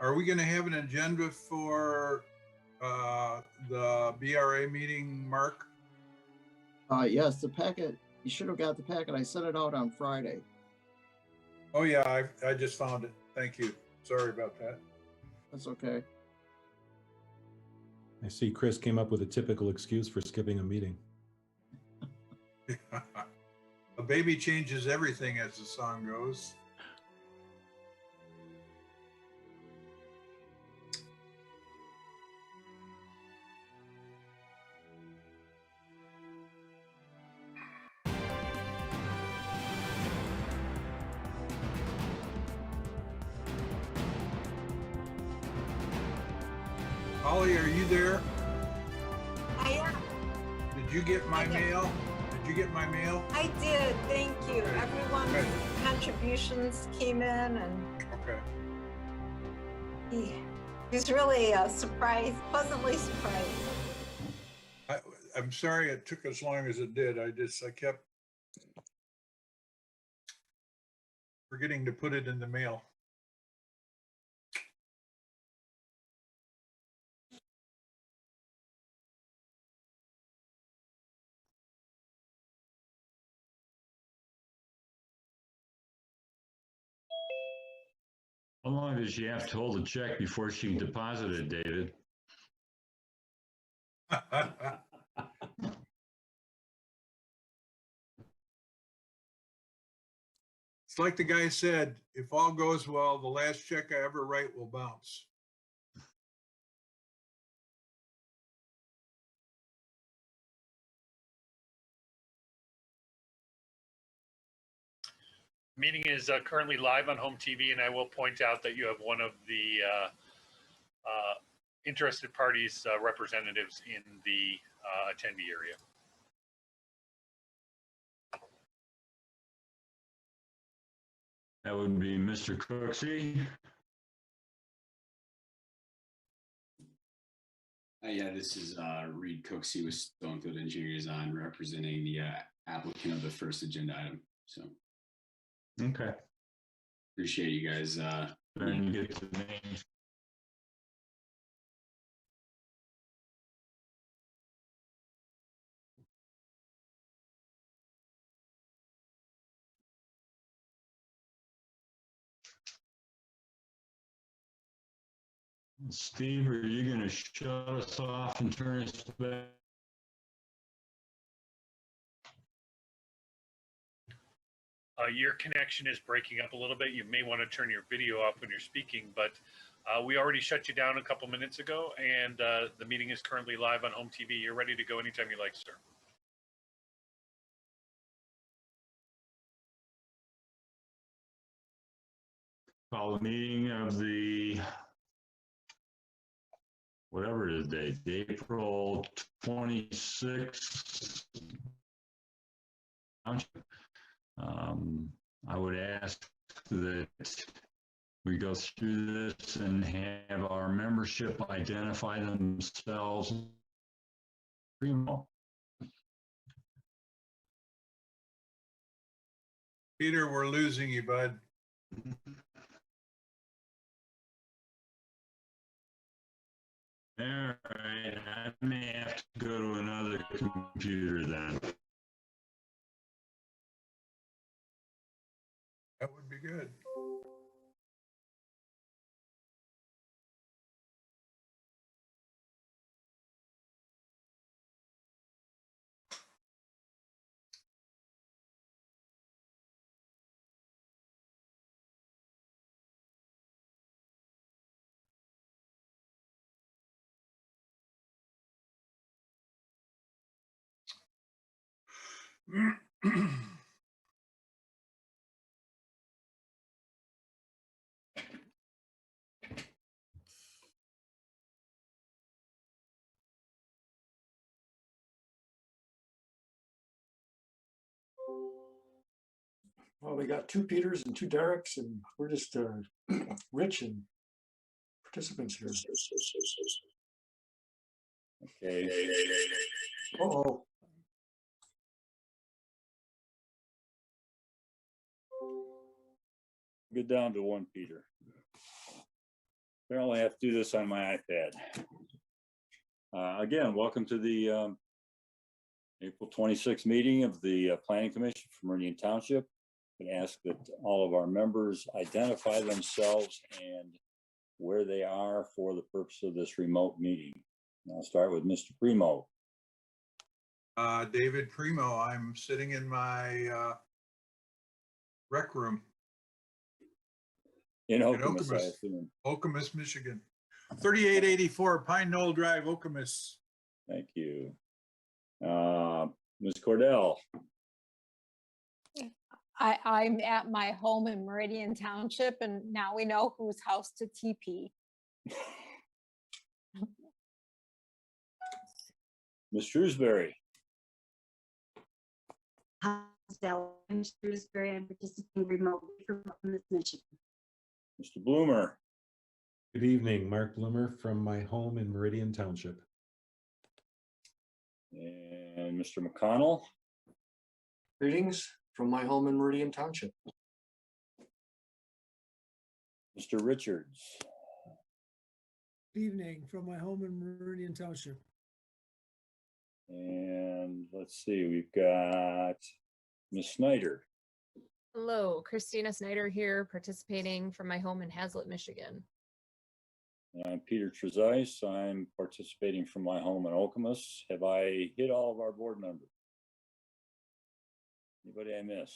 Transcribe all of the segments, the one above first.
Are we going to have an agenda for the BRA meeting, Mark? Yes, the packet, you should have got the packet. I sent it out on Friday. Oh yeah, I just found it. Thank you. Sorry about that. That's okay. I see Chris came up with a typical excuse for skipping a meeting. A baby changes everything, as the song goes. Holly, are you there? I am. Did you get my mail? Did you get my mail? I did, thank you. Good. Everyone's Good. contributions came in, and Okay. he's really surprised, pleasantly surprised. I'm sorry it took as long as it did. I kept forgetting to put it in the mail. How long does she have to hold a check before she can deposit it, David? It's like the guy said, if all goes well, the last check I ever write will bounce. Meeting is currently live on home TV, and I will point out that you have one of the interested parties representatives in the attendee area. That would be Mr. Cooksey. Yeah, this is Reed Cooksey with Stonefield Engineering Design, representing the applicant of the first agenda item. So, Okay. appreciate you guys. Trying to get the names. Steve, are you going to shut us off and turn us back? Your connection is breaking up a little bit. You may want to turn your video off when you're speaking, but we already shut you down a couple minutes ago, and the meeting is currently live on home TV. You're ready to go anytime you like, sir. Call the meeting of the, whatever it is, date, April 26th. I would ask that we go through this and have our membership identify themselves. Peter, we're losing you, bud. All right, I may have to go to another computer then. That would be good. Well, we got two Peters and two Dereks, and we're just rich and participants here. Okay. Uh-oh. Get down to one Peter. Apparently I have to do this on my iPad. Again, welcome to the April 26th meeting of the Planning Commission for Meridian Township. And ask that all of our members identify themselves and where they are for the purpose of this remote meeting. And I'll start with Mr. Primo. David Primo. I'm sitting in my rec room In Okemos, I assume. Okemos, Michigan. 3884 Pine Knoll Drive, Okemos. Thank you. Ms. Cordell. I'm at my home in Meridian Township, and now we know whose house to TP. Ms. Shrewsbury. I'm Shrewsbury. I'm participating remotely from Michigan. Mr. Bloomer. Good evening, Mark Bloomer from my home in Meridian Township. And Mr. McConnell. Greetings from my home in Meridian Township. Mr. Richards. Good evening from my home in Meridian Township. And let's see, we've got Ms. Snyder. Hello, Christina Snyder here, participating from my home in Hazlet, Michigan. And I'm Peter Trezise. I'm participating from my home in Okemos. Have I hit all of our board members? Anybody I miss?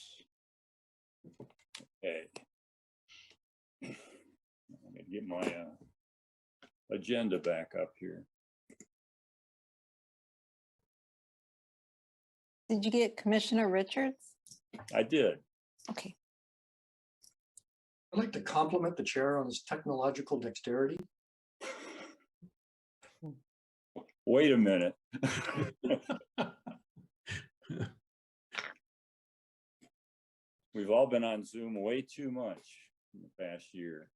Okay. I'm gonna get my agenda back up here. Did you get Commissioner Richards? I did. Okay. I'd like to compliment the chair on his technological dexterity. Wait a minute. We've all been on Zoom way too much in the past year.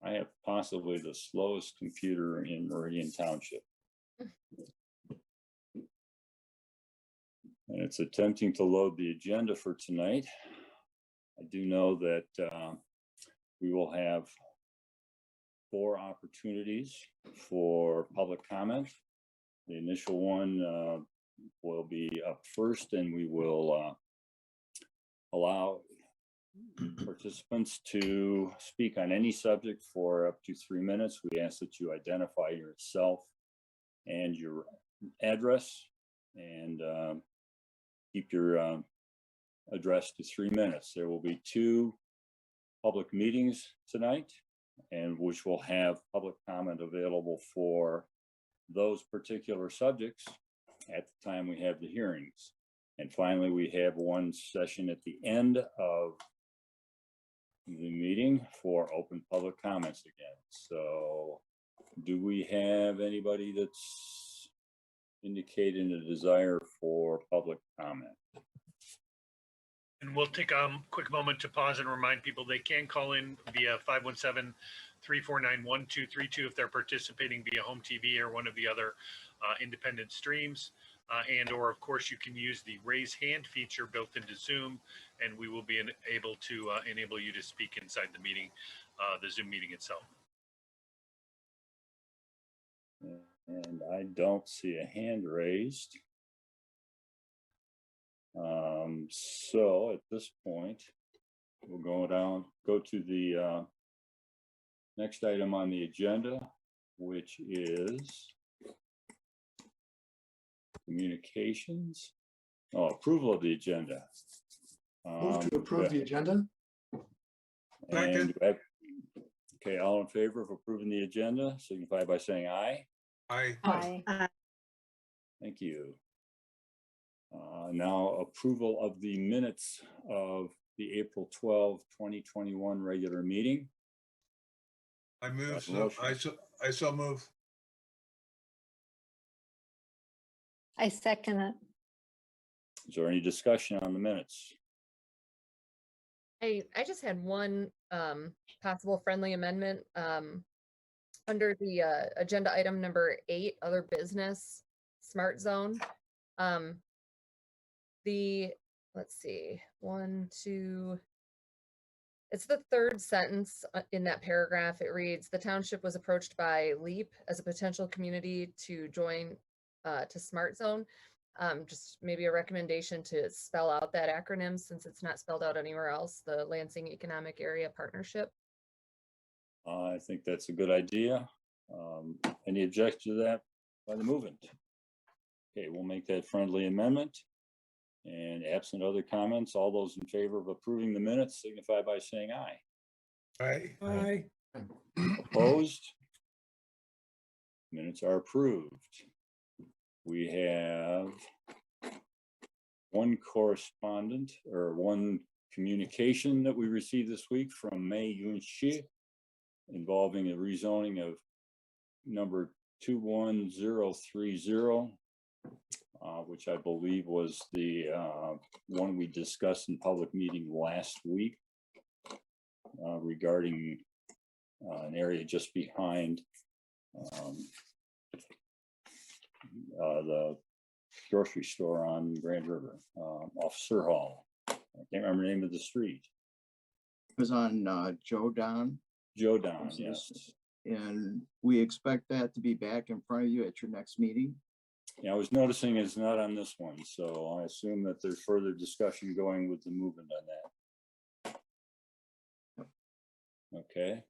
I have possibly the slowest computer in Meridian Township. And it's attempting to load the agenda for tonight. I do know that we will have 4 opportunities for public comment. The initial one will be up first, and we will allow participants to speak on any subject for up to 3 minutes. We ask that you identify yourself and your address, and keep your address to 3 minutes. There will be 2 public meetings tonight, and which will have public comment available for those particular subjects at the time we have the hearings. And finally, we have one session at the end of the meeting for open public comments again. So do we have anybody that's indicating a desire for public comment? And we'll take a quick moment to pause and remind people they can call in via 517-349-1232 if they're participating via home TV or one of the other independent streams. And or of course you can use the raise hand feature built into Zoom, and we will be able to enable you to speak inside the meeting, the Zoom meeting itself. And I don't see a hand raised. So at this point, we'll go to the next item on the agenda, which is communications. Oh, approval of the agenda. Move to approve the agenda. And okay, all in favor of approving the agenda, signify by saying aye. Aye. Aye. Thank you. Now approval of the minutes of the April 12, 2021 regular meeting. I move, Motion. I so move. I second it. Is there any discussion on the minutes? I just had one possible friendly amendment under the agenda item number 8, other business, smart zone. Let's see, 1, 2. It's the third sentence in that paragraph. It reads, the township was approached by LEAP as a potential community to join to smart zone. Just maybe a recommendation to spell out that acronym since it's not spelled out anywhere else, the Lansing Economic Area Partnership. I think that's a good idea. Any objection to that by the movement? Okay, we'll make that friendly amendment. And absent other comments, all those in favor of approving the minutes signify by saying aye. Aye. Aye. Opposed? Minutes are approved. We have one correspondent or one communication that we received this week from Mei Yunxi involving a rezoning of number 21030, which I believe was the one we discussed in public meeting last week regarding an area just behind the grocery store on Grand River, off Sir Hall. I can't remember the name of the street. It was on Joe Don. Joe Don, yes. And we expect that to be back in front of you at your next meeting. Yeah, I was noticing it's not on this one, so I assume that there's further discussion going with the movement on that. Okay.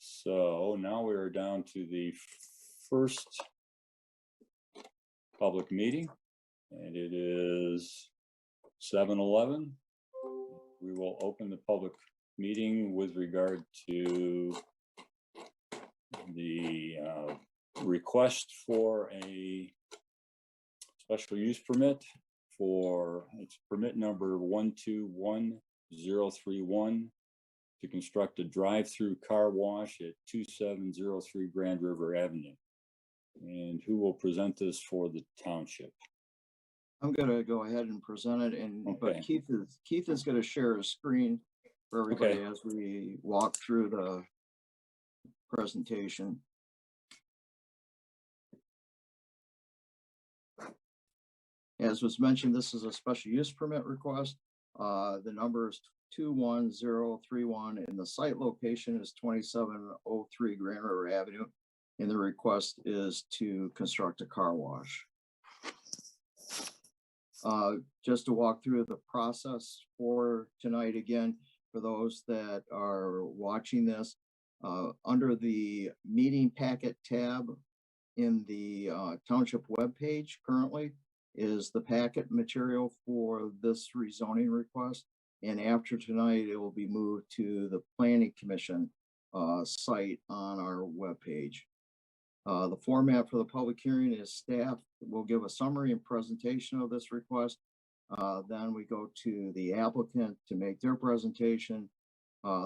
So now we are down to the first public meeting, and it is 7:11. We will open the public meeting with regard to the request for a special use permit for, it's permit number 121031 to construct a drive-through car wash at 2703 Grand River Avenue. And who will present this for the township? I'm gonna go ahead and present it, and but Okay. Keith is gonna share a screen for everybody as we walk through the presentation. As was mentioned, this is a special use permit request. The number is 21031, and the site location is 2703 Grand River Avenue. And the request is to construct a car wash. Just to walk through the process for tonight again, for those that are watching this, under the meeting packet tab in the township webpage currently is the packet material for this rezoning request. And after tonight, it will be moved to the Planning Commission site on our webpage. The format for the public hearing is staff will give a summary and presentation of this request. Then we go to the applicant to make their presentation.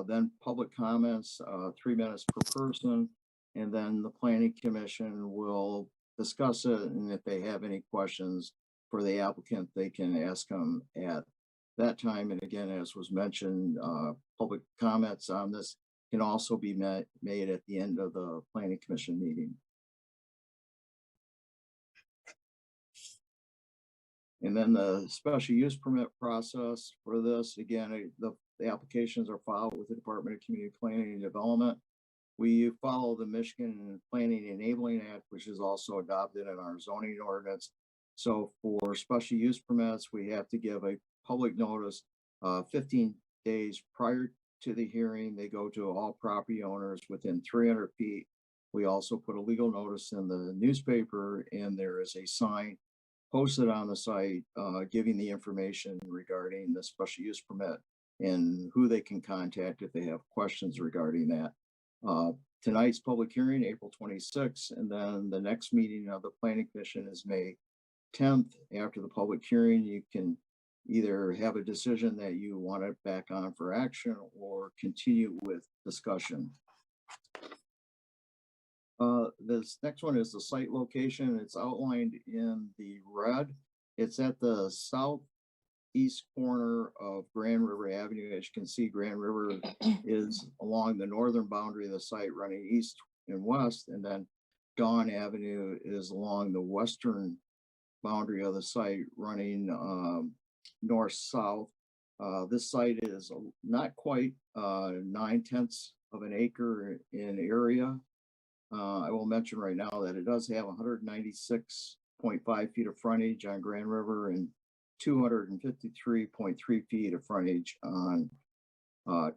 Then public comments, 3 minutes per person. And then the Planning Commission will discuss it. And if they have any questions for the applicant, they can ask them at that time. And again, as was mentioned, public comments on this can also be made at the end of the Planning Commission meeting. And then the special use permit process for this, again, the applications are filed with the Department of Community Planning and Development. We follow the Michigan Planning Enabling Act, which is also adopted in our zoning ordinance. So for special use permits, we have to give a public notice 15 days prior to the hearing. They go to all property owners within 300 feet. We also put a legal notice in the newspaper, and there is a sign posted on the site, giving the information regarding the special use permit and who they can contact if they have questions regarding that. Tonight's public hearing, April 26th, and then the next meeting of the Planning Commission is May 10th. After the public hearing, you can either have a decision that you want it back on for action or continue with discussion. This next one is the site location. It's outlined in the red. It's at the southeast corner of Grand River Avenue. As you can see, Grand River is along the northern boundary of the site, running east and west, and then Dawn Avenue is along the western boundary of the site, running north-south. This site is not quite 9/10 of an acre in area. I will mention right now that it does have 196.5 feet of frontage on Grand River and 253.3 feet of frontage on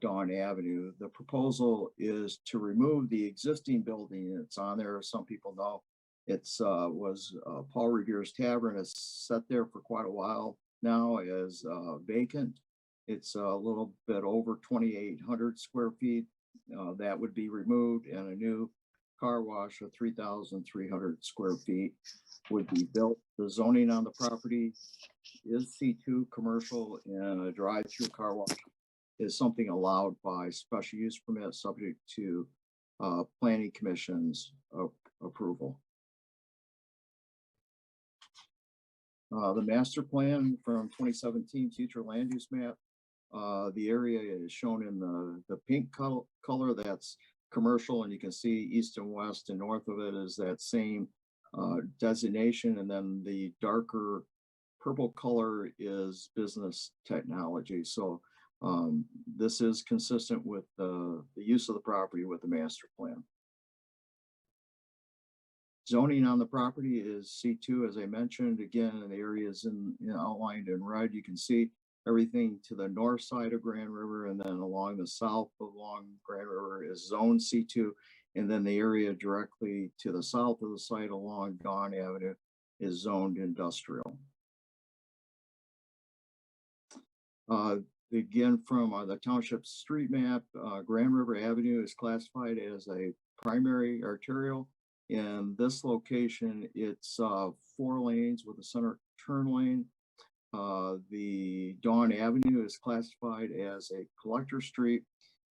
Dawn Avenue. The proposal is to remove the existing building that's on there. As some people know, it's was Paul Revere's Tavern. It's set there for quite a while now as vacant. It's a little bit over 2,800 square feet. That would be removed, and a new car wash of 3,300 square feet would be built. The zoning on the property is C2 commercial, and a drive-through car wash is something allowed by special use permit, subject to Planning Commission's approval. The master plan from 2017 future land use map. The area is shown in the pink color. That's commercial, and you can see east and west and north of it is that same designation, and then the darker purple color is business technology. So this is consistent with the use of the property with the master plan. Zoning on the property is C2, as I mentioned. Again, the areas outlined in red. You can see everything to the north side of Grand River, and then along the south along Grand River is zone C2, and then the area directly to the south of the site along Dawn Avenue is zoned industrial. Again, from the township street map, Grand River Avenue is classified as a primary arterial. In this location, it's 4 lanes with a center turn lane. The Dawn Avenue is classified as a collector street,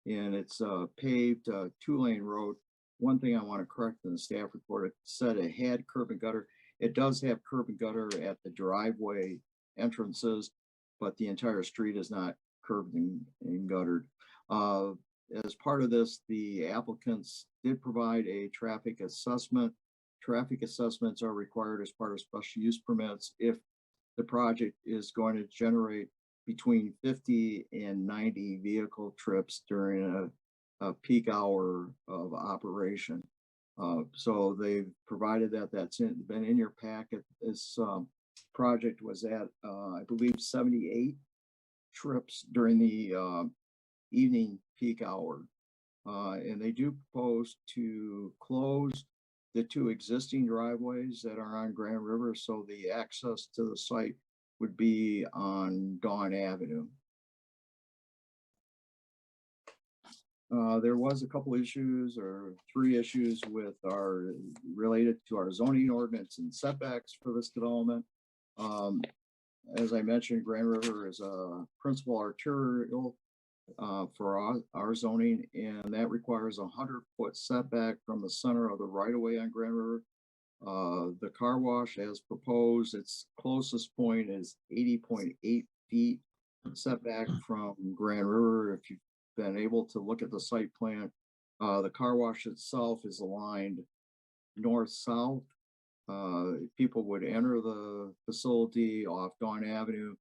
and it's a paved 2-lane road. One thing I want to correct in the staff report, it said it had curb and gutter. It does have curb and gutter at the driveway entrances, but the entire street is not curbed and guttered. As part of this, the applicants did provide a traffic assessment. Traffic assessments are required as part of special use permits if the project is going to generate between 50 and 90 vehicle trips during a peak hour of operation. So they've provided that. That's been in your packet. This project was at, I believe, 78 trips during the evening peak hour. And they do propose to close the 2 existing driveways that are on Grand River, so the access to the site would be on Dawn Avenue. There was a couple issues, or 3 issues related to our zoning ordinance and setbacks for this development. As I mentioned, Grand River is a principal arterial for our zoning, and that requires a 100-foot setback from the center of the right-of-way on Grand River. The car wash, as proposed, its closest point is 80.8 feet setback from Grand River. If you've been able to look at the site plan, the car wash itself is aligned north-south. People would enter the facility off Dawn Avenue,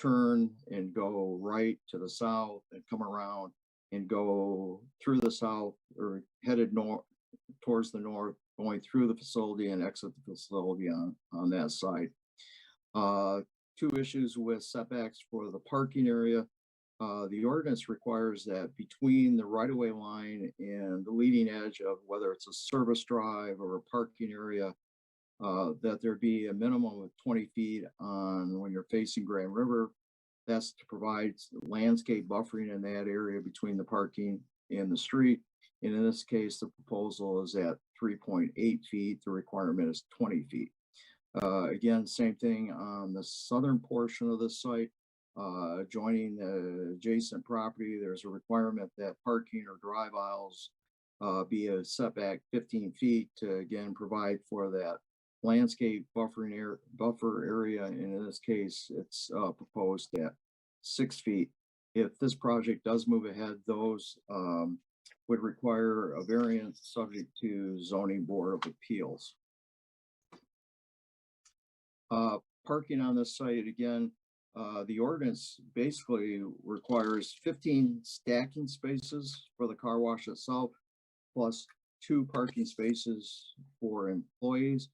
turn and go right to the south, and come around and go through the south, or headed north towards the north, going through the facility and exit the facility on that side. 2 issues with setbacks for the parking area. The ordinance requires that between the right-of-way line and the leading edge of whether it's a service drive or a parking area, that there be a minimum of 20 feet on when you're facing Grand River. That's to provide landscape buffering in that area between the parking and the street. And in this case, the proposal is at 3.8 feet. The requirement is 20 feet. Again, same thing on the southern portion of the site. Joining the adjacent property, there's a requirement that parking or drive aisles be a setback 15 feet to again provide for that landscape buffer area. And in this case, it's proposed at 6 feet. If this project does move ahead, those would require a variance subject to zoning board of appeals. Parking on this site, again, the ordinance basically requires 15 stacking spaces for the car wash itself, plus 2 parking spaces for employees.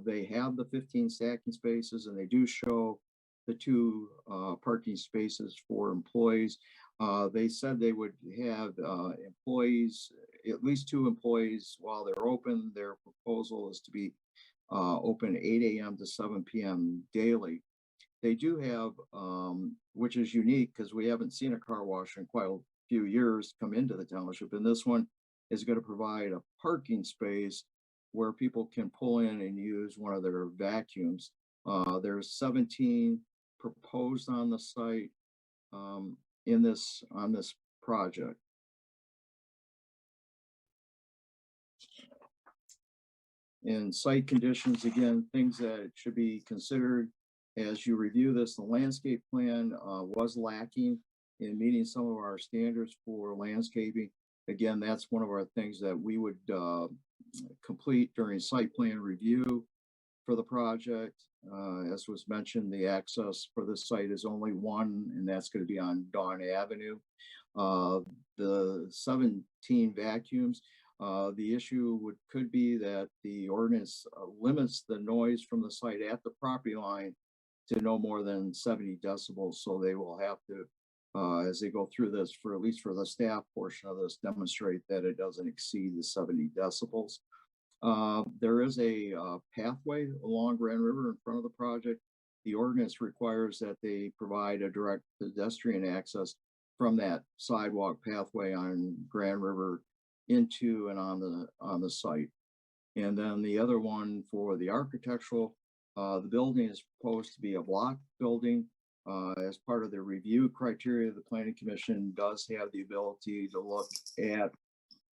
They have the 15 stacking spaces, and they do show the 2 parking spaces for employees. They said they would have employees, at least 2 employees while they're open. Their proposal is to be open 8 a.m. to 7 p.m. daily. They do have, which is unique because we haven't seen a car wash in quite a few years come into the township. And this one is going to provide a parking space where people can pull in and use one of their vacuums. There's 17 proposed on the site on this project. And site conditions, again, things that should be considered as you review this. The landscape plan was lacking in meeting some of our standards for landscaping. Again, that's one of our things that we would complete during site plan review for the project. As was mentioned, the access for this site is only one, and that's going to be on Dawn Avenue. The 17 vacuums, the issue could be that the ordinance limits the noise from the site at the property line to no more than 70 decibels. So they will have to, as they go through this, for at least for the staff portion of this, demonstrate that it doesn't exceed the 70 decibels. There is a pathway along Grand River in front of the project. The ordinance requires that they provide a direct pedestrian access from that sidewalk pathway on Grand River into and on the site. And then the other one for the architectural, the building is proposed to be a block building. As part of the review criteria, the Planning Commission does have the ability to look at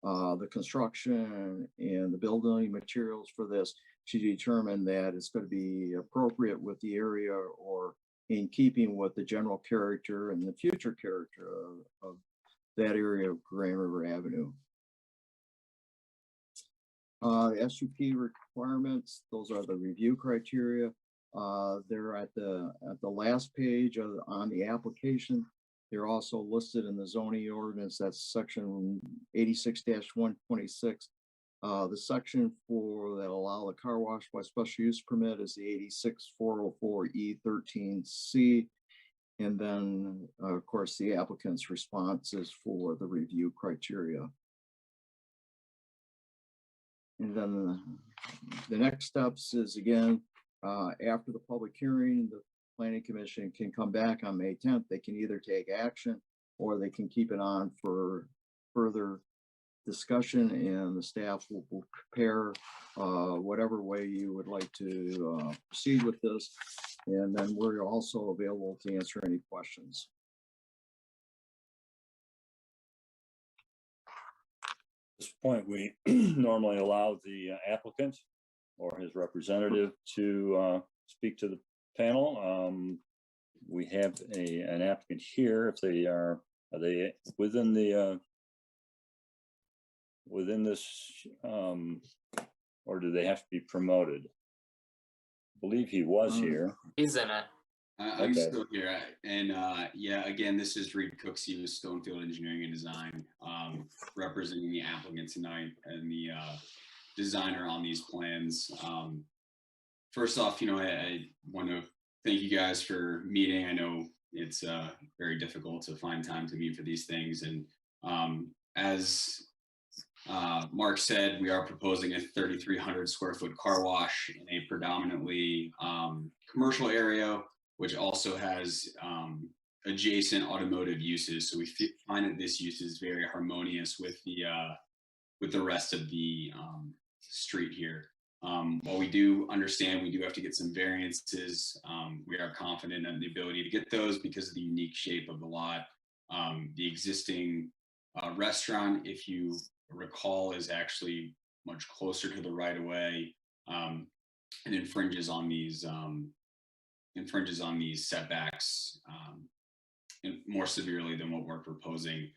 the construction and the building materials for this to determine that it's going to be appropriate with the area or in keeping with the general character and the future character of that area of Grand River Avenue. SUP requirements, those are the review criteria. They're at the last page on the application. They're also listed in the zoning ordinance. That's section 86-126. The section that allow the car wash by special use permit is the 86-404E13C. And then, of course, the applicant's response is for the review criteria. And then the next steps is, again, after the public hearing, the Planning Commission can come back on May 10th. They can either take action or they can keep it on for further discussion, and the staff will prepare whatever way you would like to proceed with this. And then we're also available to answer any questions. At this point, we normally allow the applicant or his representative to speak to the panel. We have an applicant here. If they are they within the within this, or do they have to be promoted? I believe he was here. He's in it. I'm still here. And yeah, again, this is Reed Cooksey with Stonefield Engineering and Design, representing the applicant tonight and the designer on these plans. First off, I want to thank you guys for meeting. I know it's very difficult to find time to meet for these things. And as Mark said, we are proposing a 3,300 square foot car wash in a predominantly commercial area, which also has adjacent automotive uses. So we find that this use is very harmonious with the rest of the street here. While we do understand we do have to get some variances, we are confident in the ability to get those because of the unique shape of the lot. The existing restaurant, if you recall, is actually much closer to the right of way and infringes on these setbacks and more severely than what we're proposing.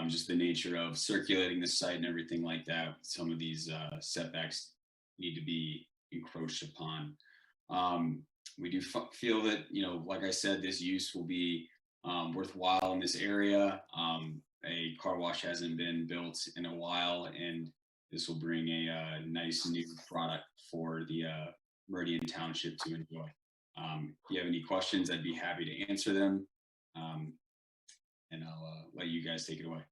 Just the nature of circulating the site and everything like that, some of these setbacks need to be encroached upon. We do feel that, like I said, this use will be worthwhile in this area. A car wash hasn't been built in a while, and this will bring a nice new product for the Meridian Township to enjoy. If you have any questions, I'd be happy to answer them. And I'll let you guys take it away.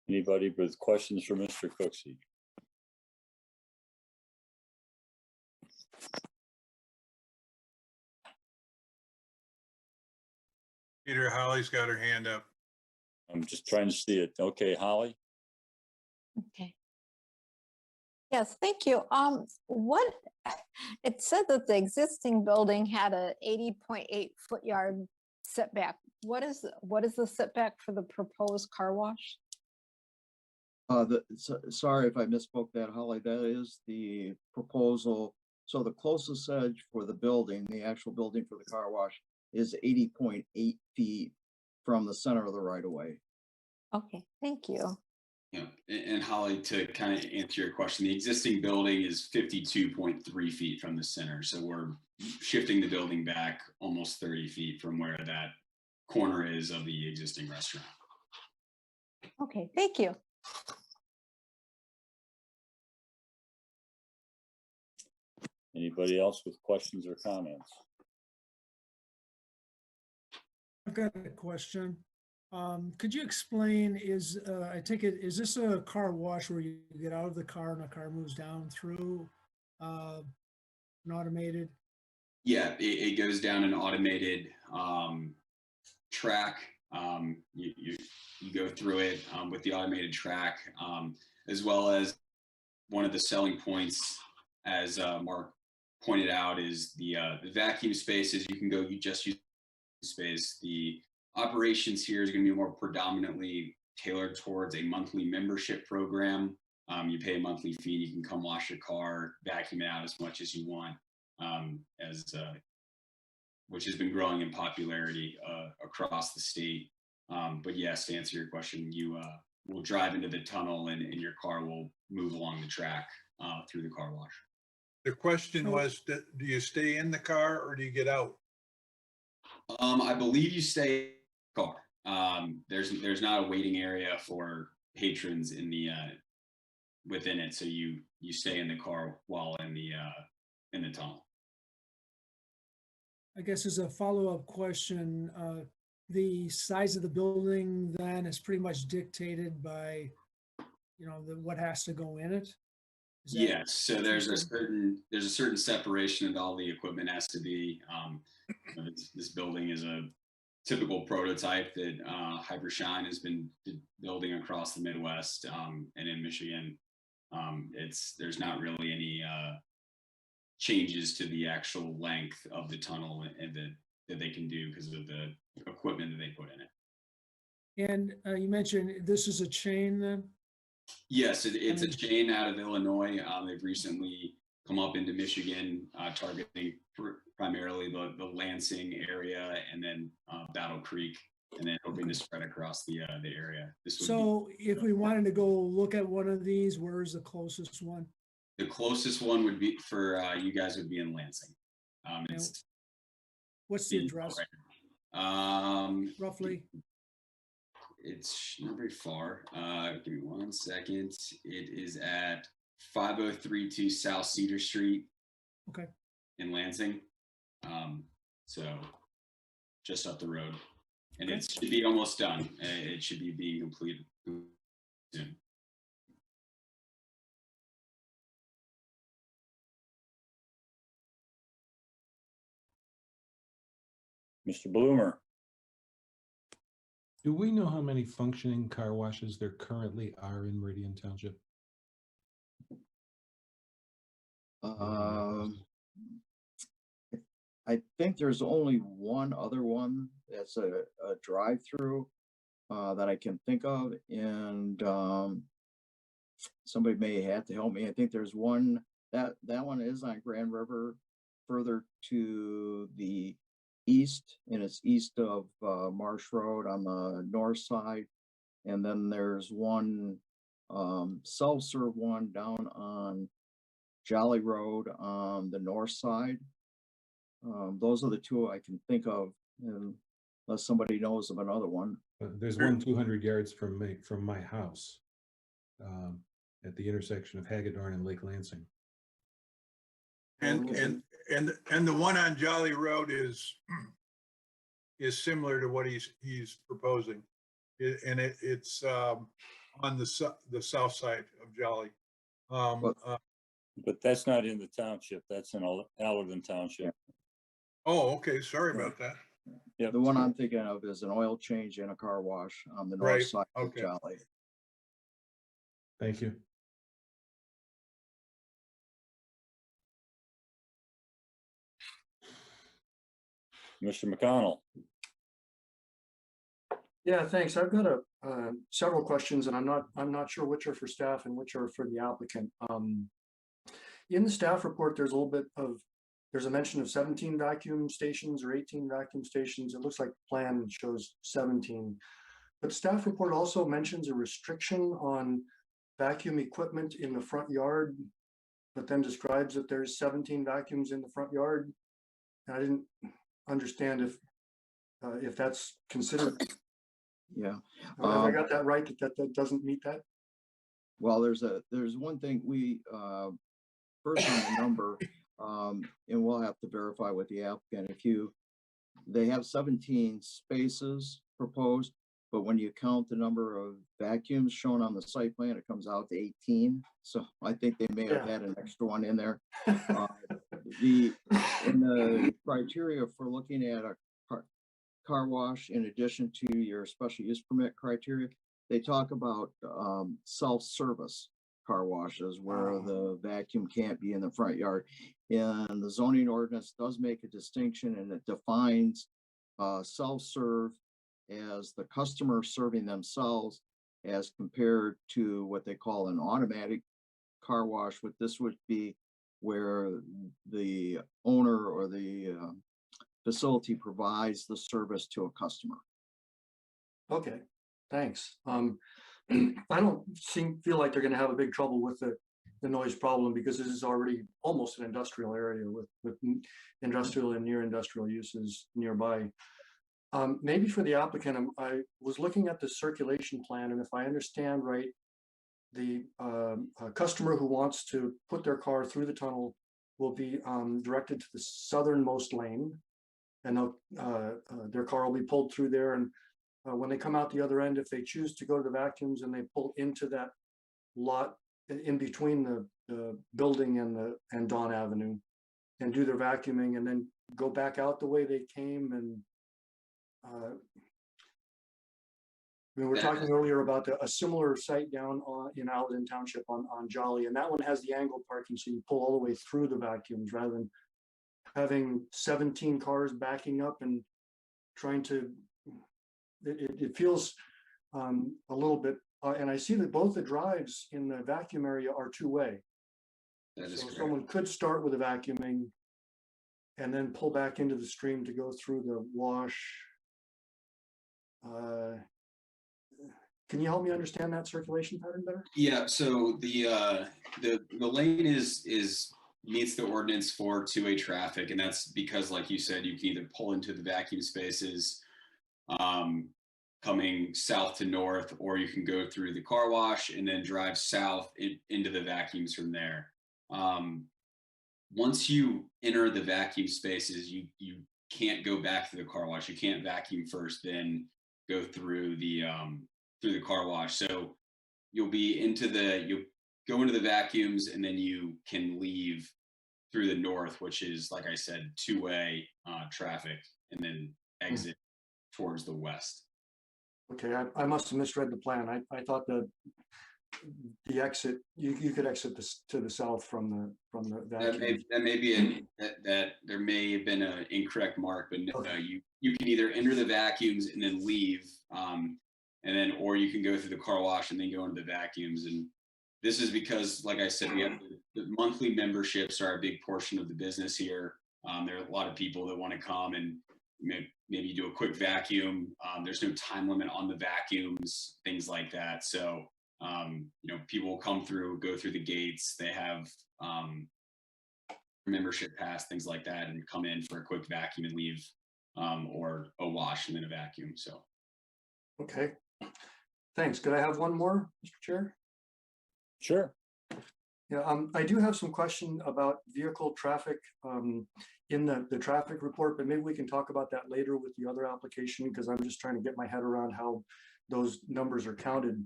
Anybody with questions for Mr. Cooksey? Peter, Holly's got her hand up. I'm just trying to see it. Okay, Holly? Okay. Yes, thank you. What it said that the existing building had a 80.8 foot yard setback. What is the setback for the proposed car wash? Sorry if I misspoke that, Holly. That is the proposal. So the closest edge for the building, the actual building for the car wash, is 80.8 feet from the center of the right of way. Okay, thank you. Yeah, and Holly, to kind of answer your question, the existing building is 52.3 feet from the center. So we're shifting the building back almost 30 feet from where that corner is of the existing restaurant. Okay, thank you. Anybody else with questions or comments? I've got a question. Could you explain, I take it, is this a car wash where you get out of the car and the car moves down through an automated? Yeah, it goes down an automated track. You go through it with the automated track, as well as one of the selling points, as Mark pointed out, is the vacuum spaces. You just use space. The operations here is going to be more predominantly tailored towards a monthly membership program. You pay a monthly fee, and you can come wash your car, vacuum it out as much as you want, which has been growing in popularity across the state. But yes, to answer your question, you will drive into the tunnel and your car will move along the track through the car wash. The question was, do you stay in the car or do you get out? I believe you stay in the car. There's not a waiting area for patrons in the within it, so you stay in the car while in the tunnel. I guess as a follow-up question, the size of the building then is pretty much dictated by, what has to go in it? Yes, so there's a certain separation that all the equipment has to be. This building is a typical prototype that Hypershine has been building across the Midwest and in Michigan. There's not really any changes to the actual length of the tunnel and that they can do because of the equipment that they put in it. And you mentioned this is a chain then? Yes, it's a chain out of Illinois. They've recently come up into Michigan, targeting primarily the Lansing area and then Battle Creek, and then hoping to spread across the area. So if we wanted to go look at one of these, where is the closest one? The closest one would be for you guys would be in Lansing. What's the address? Roughly? It's not very far. Give me 1 second. It is at 5032 South Cedar Street. Okay. In Lansing. So just up the road. And it should be almost done. It should be being completed soon. Mr. Bloomer. Do we know how many functioning car washes there currently are in Meridian Township? I think there's only one other one that's a drive-through that I can think of, and somebody may have to help me. I think there's one that one is on Grand River, further to the east, and it's east of Marsh Road on the north side, and then there's one self-serve one down on Jolly Road on the north side. Those are the two I can think of, unless somebody knows of another one. There's one 200 yards from my house at the intersection of Hagedorn and Lake Lansing. And the one on Jolly Road is similar to what he's proposing, and it's on the south side of Jolly. But that's not in the township. That's in Allerton Township. Oh, okay. Sorry about that. Yep. The one I'm thinking of is an oil change and a car wash on the north Right, side of okay. Jolly. Thank you. Mr. McConnell. Yeah, thanks. I've got several questions, and I'm not sure which are for staff and which are for the applicant. In the staff report, there's a mention of 17 vacuum stations or 18 vacuum stations. It looks like the plan shows 17. But staff report also mentions a restriction on vacuum equipment in the front yard, but then describes that there's 17 vacuums in the front yard. And I didn't understand if that's considered. Yeah. Have I got that right, that doesn't meet that? Well, there's one thing we first on the number, and we'll have to verify with the applicant. They have 17 spaces proposed, but when you count the number of vacuums shown on the site plan, it comes out to 18. So I think they may have had an extra one in there. In the criteria for looking at a car wash, in addition to your special use permit criteria, they talk about self-service car washes where the vacuum can't be in the front yard. And the zoning ordinance does make a distinction, and it defines self-serve as the customer serving themselves as compared to what they call an automatic car wash. What this would be where the owner or the facility provides the service to a customer. Okay, thanks. I don't feel like they're going to have a big trouble with the noise problem, because this is already almost an industrial area with industrial and near industrial uses nearby. Maybe for the applicant, I was looking at the circulation plan, and if I understand right, the customer who wants to put their car through the tunnel will be directed to the southernmost lane, and their car will be pulled through there. And when they come out the other end, if they choose to go to the vacuums and they pull into that lot in between the building and Dawn Avenue and do their vacuuming and then go back out the way they came. And we were talking earlier about a similar site down in Allerton Township on Jolly, and that one has the angled parking, so you pull all the way through the vacuums rather than having 17 cars backing up and trying to. It feels a little bit, and I see that both the drives in the vacuum area are two-way. So someone could start with a vacuuming and then pull back into the stream to go through the wash. Can you help me understand that circulation pattern better? Yeah, so the lane meets the ordinance for two-way traffic, and that's because, like you said, you can either pull into the vacuum spaces coming south to north, or you can go through the car wash and then drive south into the vacuums from there. Once you enter the vacuum spaces, you can't go back to the car wash. You can't vacuum first, then go through the car wash. So you'll go into the vacuums, and then you can leave through the north, which is, like I said, two-way traffic, and then exit towards the west. Okay, I must have misread the plan. I thought that the exit, you could exit to the south from the vacuum. That may be that there may have been an incorrect mark, but no, you can either enter the vacuums and then leave, or you can go through the car wash and then go into the vacuums. And this is because, like I said, we have the monthly memberships are a big portion of the business here. There are a lot of people that want to come and maybe do a quick vacuum. There's no time limit on the vacuums, things like that. So, people will come through, go through the gates. They have membership pass, things like that, and come in for a quick vacuum and leave, or a wash and then a vacuum. So, okay, thanks. Could I have one more, Mr. Chair? Sure. Yeah, I do have some question about vehicle traffic in the traffic report, but maybe we can talk about that later with the other application, because I'm just trying to get my head around how those numbers are counted.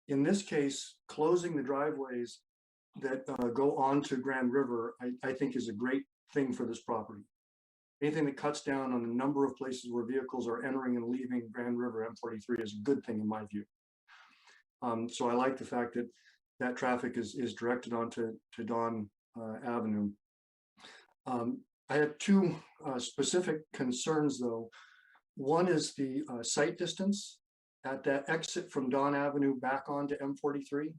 In this case, closing the driveways that go on to Grand River, I think is a great thing for this property. Anything that cuts down on the number of places where vehicles are entering and leaving Grand River M43 is a good thing in my view. So I like the fact that that traffic is directed onto Dawn Avenue. I have two specific concerns though. One is the site distance at that exit from Dawn Avenue back onto M43.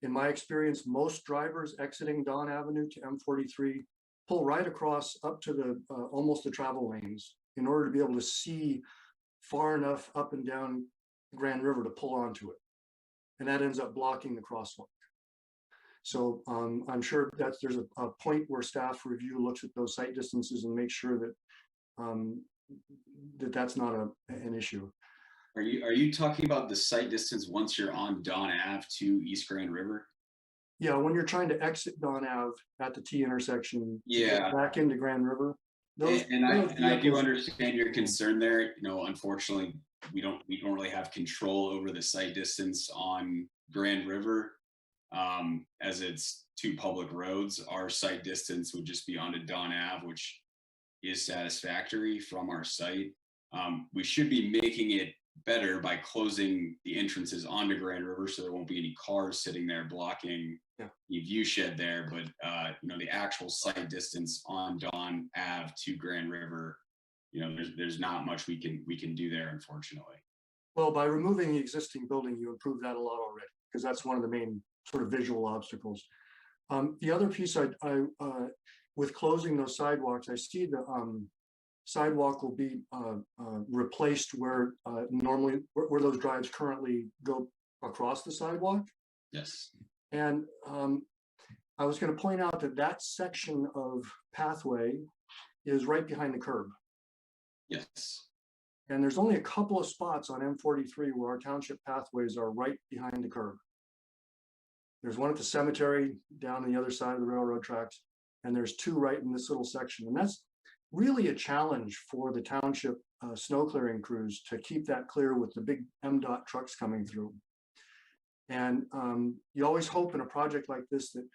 In my experience, most drivers exiting Dawn Avenue to M43 pull right across up to the almost the travel lanes in order to be able to see far enough up and down Grand River to pull onto it. And that ends up blocking the crosswalk. So I'm sure that there's a point where staff review looks at those site distances and makes sure that that's not an issue. Are you talking about the site distance once you're on Dawn Ave to East Grand River? Yeah, when you're trying to exit Dawn Ave at the T intersection, yeah, back into Grand River. I do understand your concern there. Unfortunately, we don't really have control over the site distance on Grand River, as it's two public roads. Our site distance would just be onto Dawn Ave, which is satisfactory from our site. We should be making it better by closing the entrances onto Grand River, so there won't be any cars sitting there blocking the view shed there. But the actual site distance on Dawn Ave to Grand River, there's not much we can do there, unfortunately. Well, by removing the existing building, you improve that a lot already, because that's one of the main sort of visual obstacles. The other piece, with closing those sidewalks, I see the sidewalk will be replaced where normally where those drives currently go across the sidewalk. Yes. And I was going to point out that section of pathway is right behind the curb. Yes. And there's only a couple of spots on M43 where our township pathways are right behind the curb. There's one at the cemetery down on the other side of the railroad tracks, and there's two right in this little section. And that's really a challenge for the township snow clearing crews to keep that clear with the big MDOT trucks coming through. And you always hope in a project like this that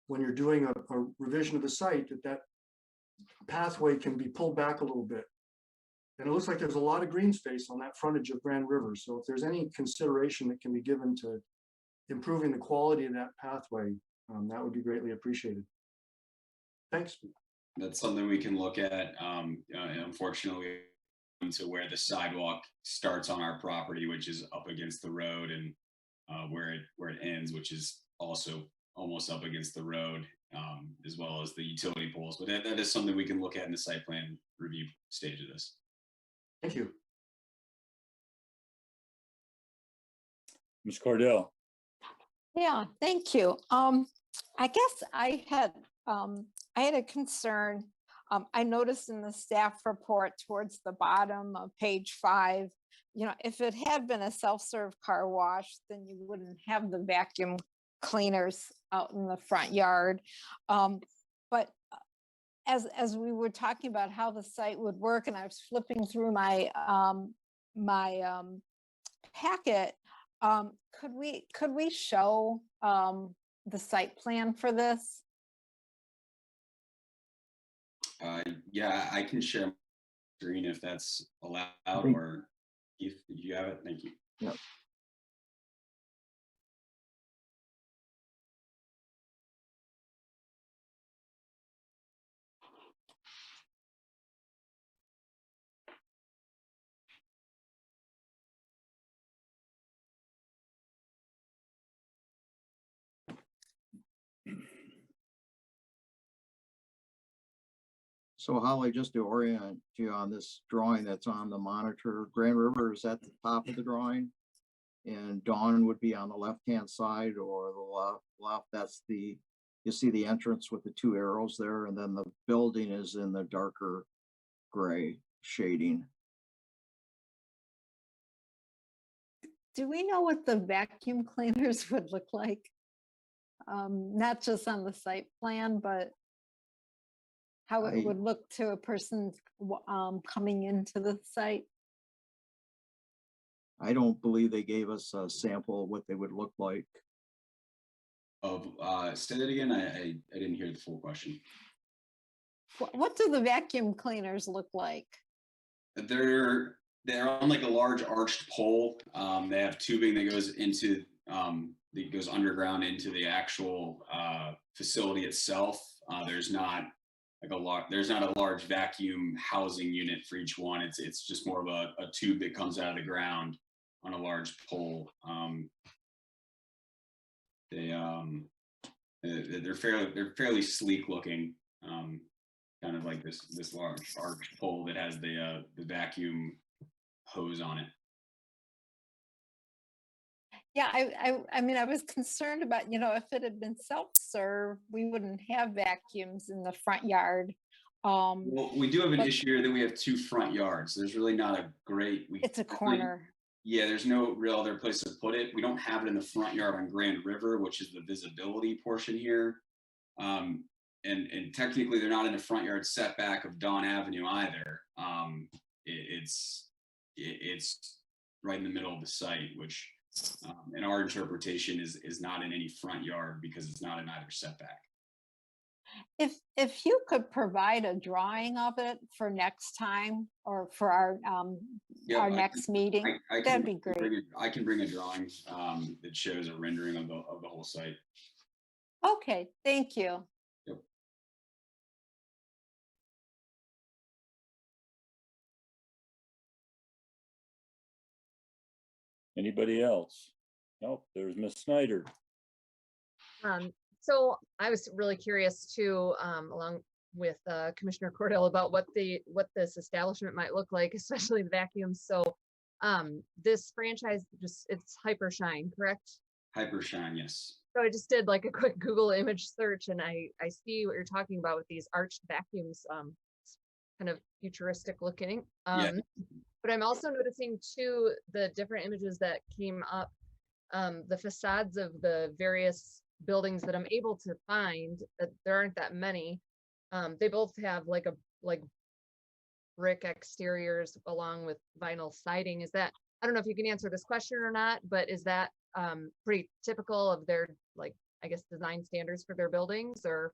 when you're doing a revision of the site, that pathway can be pulled back a little bit. And it looks like there's a lot of green space on that frontage of Grand River. So if there's any consideration that can be given to improving the quality of that pathway, that would be greatly appreciated. Thanks. That's something we can look at. Unfortunately, to where the sidewalk starts on our property, which is up against the road, and where it ends, which is also almost up against the road, as well as the utility poles. But that is something we can look at in the site plan review stage of this. Thank you. Ms. Cordell. Yeah, thank you. I guess I had a concern. I noticed in the staff report towards the bottom of page 5, if it had been a self-serve car wash, then you wouldn't have the vacuum cleaners out in the front yard. But as we were talking about how the site would work, and I was flipping through my packet, could we show the site plan for this? Yeah, I can share my screen if that's allowed, or if you have it. Thank you. Yep. So Holly, just to orient you on this drawing that's on the monitor, Grand River is at the top of the drawing. And Dawn would be on the left-hand side, or the left, that's the, you see the entrance with the two arrows there, and then the building is in the darker gray shading. Do we know what the vacuum cleaners would look like? Not just on the site plan, but how it would look to a person coming into the site? I don't believe they gave us a sample of what they would look like. Of say that again. I didn't hear the full question. What do the vacuum cleaners look like? They're on like a large arched pole. They have tubing that goes into that goes underground into the actual facility itself. There's not a large vacuum housing unit for each one. It's just more of a tube that comes out of the ground on a large pole. They're fairly sleek looking, kind of like this large arched pole that has the vacuum hose on it. Yeah, I mean, I was concerned about, if it had been self-serve, we wouldn't have vacuums in the front yard. Well, we do have an issue here that we have two front yards. There's really not a great. It's a corner. Yeah, there's no real other place to put it. We don't have it in the front yard on Grand River, which is the visibility portion here. And technically they're not in the front yard setback of Dawn Avenue either. It's right in the middle of the site, which in our interpretation is not in any front yard because it's not in either setback. If you could provide a drawing of it for next time, or for our next meeting, that'd be great. I can bring a drawing that shows a rendering of the whole site. Okay, thank you. Yep. Anybody else? Nope, there's Miss Snyder. So I was really curious too, along with Commissioner Cordell, about what this establishment might look like, especially the vacuums. So this franchise, it's Hypershine, correct? Hypershine, yes. So I just did like a quick Google image search, and I see what you're talking about with these arched vacuums, kind of futuristic looking. Yeah. But I'm also noticing too, the different images that came up, the facades of the various buildings that I'm able to find, there aren't that many. They both have like brick exteriors along with vinyl siding. Is that, I don't know if you can answer this question or not, but is that pretty typical of their, like, I guess, design standards for their buildings? Or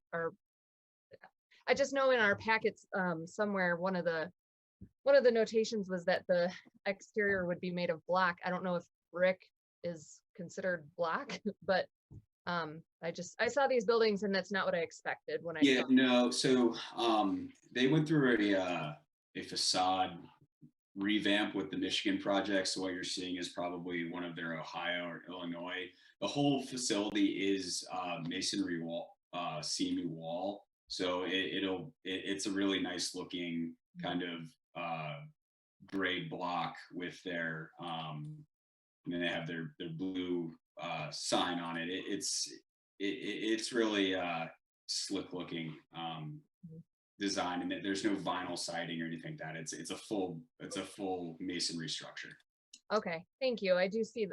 I just know in our packets somewhere one of the notations was that the exterior would be made of black. I don't know if brick is considered black, but I saw these buildings and that's not what I expected when I saw them. No. So they went through a facade revamp with the Michigan project. So what you're seeing is probably one of their Ohio or Illinois. The whole facility is masonry wall, seamy wall. So it's a really nice looking kind of gray block with their and then they have their blue sign on it. It's really slick looking design, and there's no vinyl siding or anything like that. It's a full masonry structure. Okay, thank you. I do see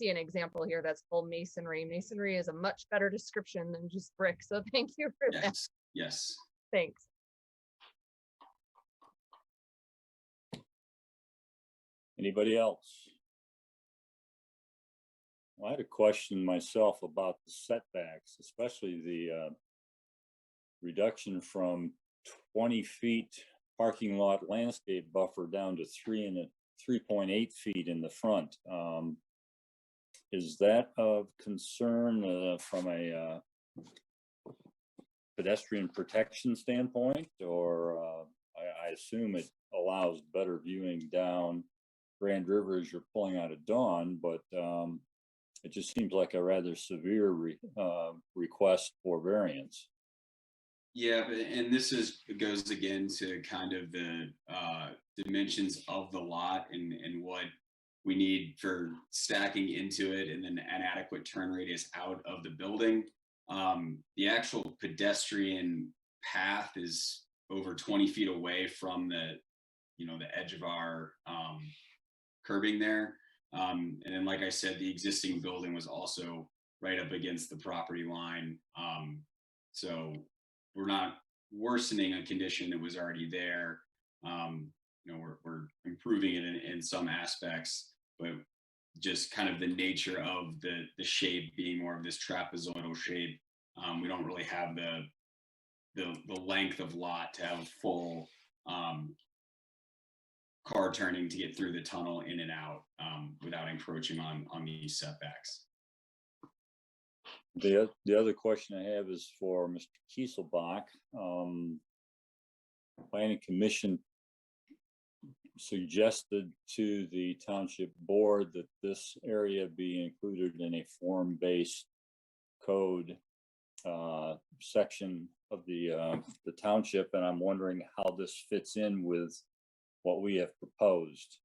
an example here that's full masonry. Masonry is a much better description than just brick. So thank you for that. Yes. Thanks. Anybody else? Well, I had a question myself about the setbacks, especially the reduction from 20 feet parking lot landscape buffer down to 3.8 feet in the front. Is that of concern from a pedestrian protection standpoint, or I assume it allows better viewing down Grand River as you're pulling out of Dawn, but it just seems like a rather severe request for variance. Yeah, and this goes again to kind of the dimensions of the lot and what we need for stacking into it, and then an adequate turn radius out of the building. The actual pedestrian path is over 20 feet away from the edge of our curbing there. And then, like I said, the existing building was also right up against the property line. So we're not worsening a condition that was already there. We're improving it in some aspects, but just kind of the nature of the shape being more of this trapezoidal shape. We don't really have the length of lot to have full car turning to get through the tunnel in and out without encroaching on these setbacks. The other question I have is for Mr. Kieselbach. Planning Commission suggested to the township board that this area be included in a form-based code section of the township, and I'm wondering how this fits in with what we have proposed.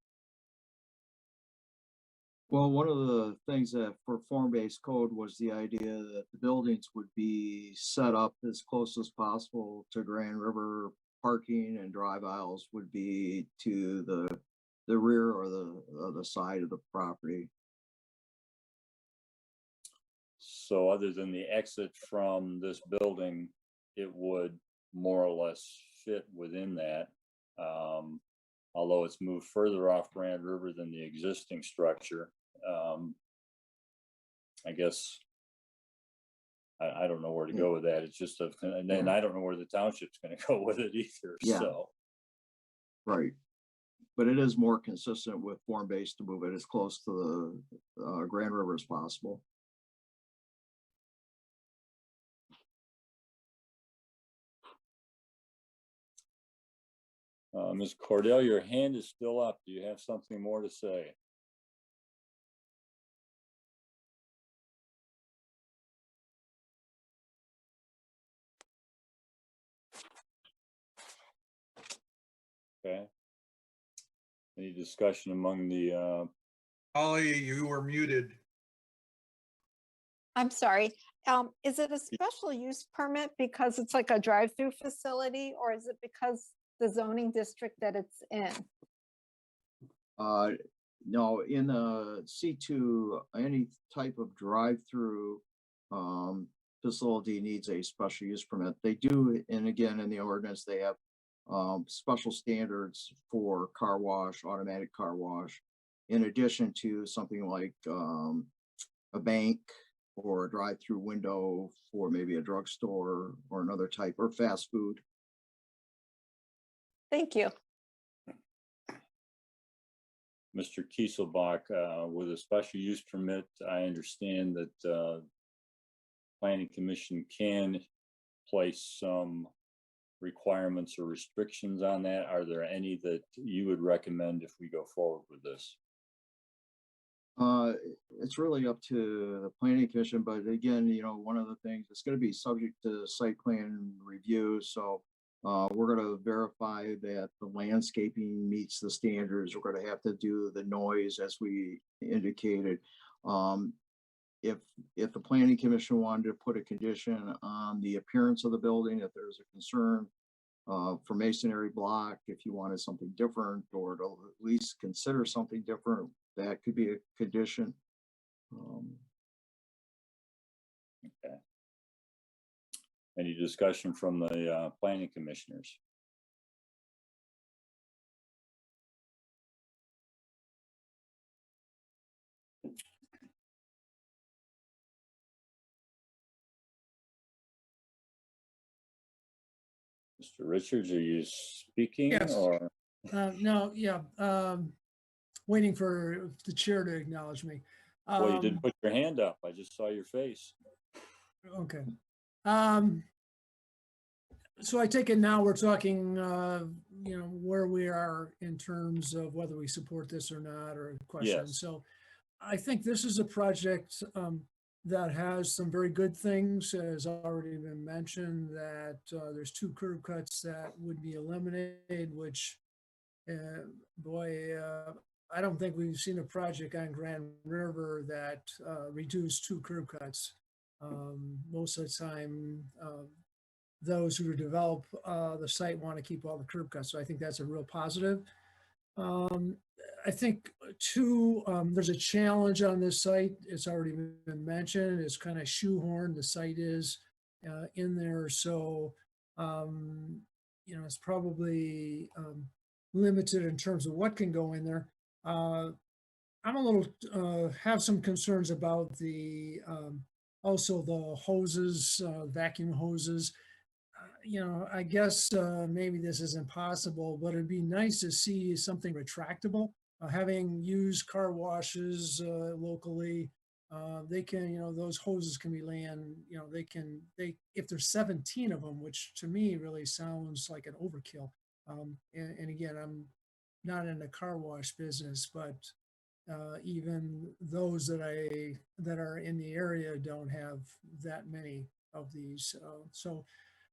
Well, one of the things that for form-based code was the idea that the buildings would be set up as close as possible to Grand River. Parking and drive aisles would be to the rear or the side of the property. So other than the exit from this building, it would more or less fit within that. Although it's moved further off Grand River than the existing structure. I guess I don't know where to go with that. It's just and then I don't know where the township's going to go with it either. Yeah. So. Right. But it is more consistent with form-based to move it as close to the Grand River as possible. Ms. Cordell, your hand is still up. Do you have something more to say? Okay. Any discussion among the Holly, you were muted. I'm sorry. Is it a special use permit because it's like a drive-through facility, or is it because the zoning district that it's in? No, in C2, any type of drive-through facility needs a special use permit. They do, and again, in the ordinance, they have special standards for car wash, automatic car wash, in addition to something like a bank or a drive-through window for maybe a drugstore or another type, or fast food. Thank you. Mr. Kieselbach, with a special use permit, I understand that Planning Commission can place some requirements or restrictions on that. Are there any that you would recommend if we go forward with this? It's really up to the Planning Commission, but again, one of the things, it's going to be subject to site plan review. So we're going to verify that the landscaping meets the standards. We're going to have to do the noise as we indicated. If the Planning Commission wanted to put a condition on the appearance of the building, if there's a concern for masonry block, if you wanted something different, or to at least consider something different, that could be a condition. Okay. Any discussion from the planning commissioners? Mr. Richards, are you speaking Yes. or? No, yeah, waiting for the chair to acknowledge me. Well, you didn't put your hand up. I just saw your face. Okay. So I take it now we're talking, where we are in terms of whether we support this or not, or a question. Yes. So I think this is a project that has some very good things, as already been mentioned, that there's 2 curb cuts that would be eliminated, which, boy, I don't think we've seen a project on Grand River that reduced 2 curb cuts. Most of the time, those who develop the site want to keep all the curb cuts. So I think that's a real positive. I think too, there's a challenge on this site. It's already been mentioned. It's kind of shoehorned. The site is in there. So, it's probably limited in terms of what can go in there. I'm a little, have some concerns about the, also the hoses, vacuum hoses. I guess maybe this is impossible, but it'd be nice to see something retractable. Having used car washes locally, they can, those hoses can be laying, if there's 17 of them, which to me really sounds like an overkill. And again, I'm not in the car wash business, but even those that are in the area don't have that many of these.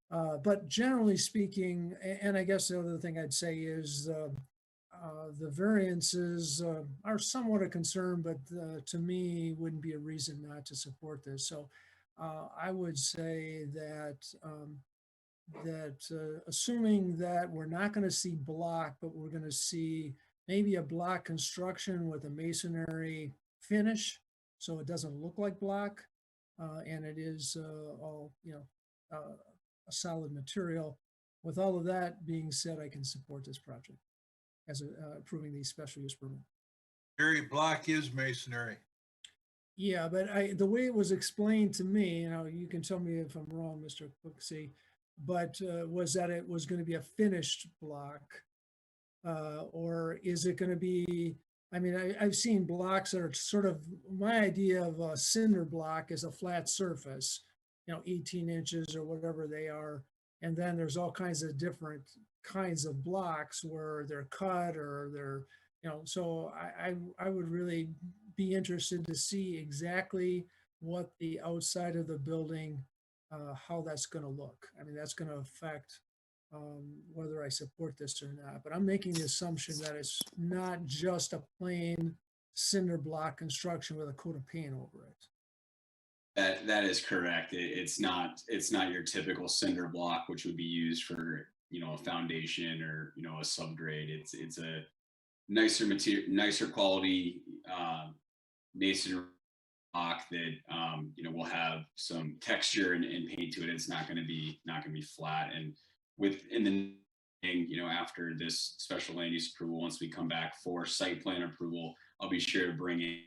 But generally speaking, and I guess the other thing I'd say is the variances are somewhat a concern, but to me wouldn't be a reason not to support this. So I would say that assuming that we're not going to see block, but we're going to see maybe a block construction with a masonry finish, so it doesn't look like block, and it is all a solid material. With all of that being said, I can support this project as approving the special use permit. Gary, block is masonry. Yeah, but the way it was explained to me, you can tell me if I'm wrong, Mr. Cooksey, but was that it was going to be a finished block, or is it going to be? I mean, I've seen blocks that are sort of, my idea of a cinder block is a flat surface, 18 inches or whatever they are. And then there's all kinds of different kinds of blocks where they're cut or they're, so I would really be interested to see exactly what the outside of the building, how that's going to look. I mean, that's going to affect whether I support this or not. But I'm making the assumption that it's not just a plain cinder block construction with a coat of paint over it. That is correct. It's not your typical cinder block, which would be used for a foundation or a subgrade. It's a nicer material, nicer quality masonry block that will have some texture and paint to it. It's not going to be flat. And within the after this special land use approval, once we come back for site plan approval, I'll be sure to bring in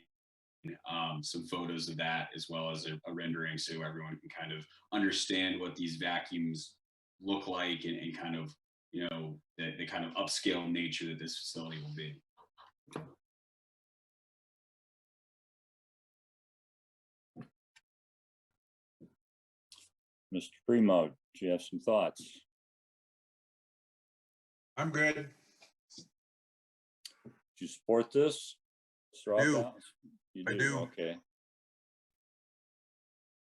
some photos of that, as well as a rendering, so everyone can kind of understand what these vacuums look like and kind of, the kind of upscale nature that this facility will be. Mr. Primo, do you have some thoughts? I'm good. Do you support this? Mr. I do. Alphonse? You I do. Okay.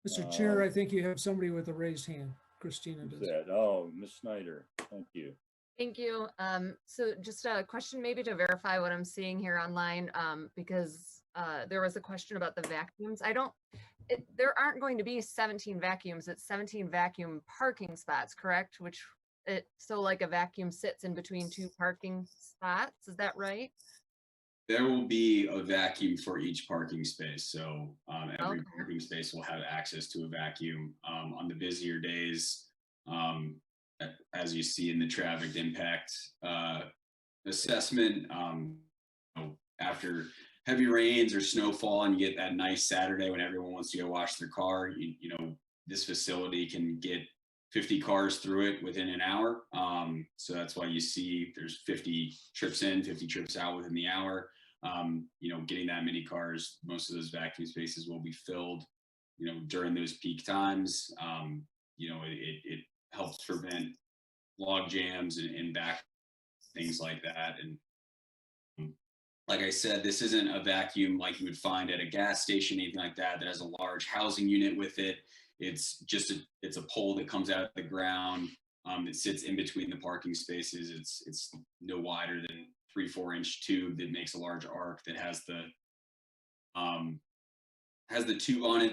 Mr. Chair, I think you have somebody with a raised hand. Christina does. Oh, Ms. Snyder, thank you. Thank you. So just a question maybe to verify what I'm seeing here online, because there was a question about the vacuums. There aren't going to be 17 vacuums. It's 17 vacuum parking spots, correct? So like a vacuum sits in between 2 parking spots. Is that right? There will be a vacuum for each parking space. So every parking space will have access to a vacuum. On the busier days, as you see in the traffic impact assessment, after heavy rains or snowfall and you get that nice Saturday when everyone wants to go wash their car, this facility can get 50 cars through it within an hour. So that's why you see there's 50 trips in, 50 trips out within the hour. Getting that many cars, most of those vacuum spaces will be filled, during those peak times. It helps prevent log jams and back things like that. And like I said, this isn't a vacuum like you would find at a gas station, anything like that, that has a large housing unit with it. It's just it's a pole that comes out of the ground that sits in between the parking spaces. It's no wider than 3-4 inch tube that makes a large arc that has the tube on it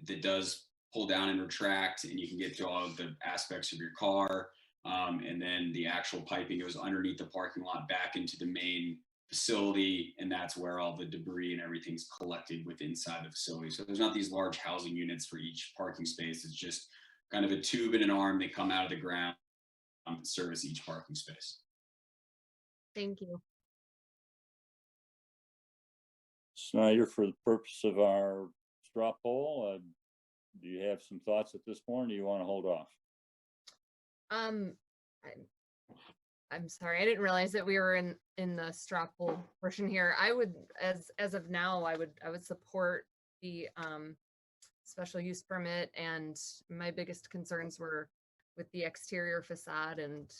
that does pull down and retract, and you can get to all of the aspects of your car. And then the actual piping goes underneath the parking lot back into the main facility, and that's where all the debris and everything's collected with inside the facility. So there's not these large housing units for each parking space. It's just kind of a tube and an arm that come out of the ground to service each parking space. Thank you. Snyder, for the purpose of our straw poll, do you have some thoughts at this point, or do you want to hold off? I'm sorry, I didn't realize that we were in the straw poll portion here. I would, as of now, I would support the special use permit, and my biggest concerns were with the exterior facade, and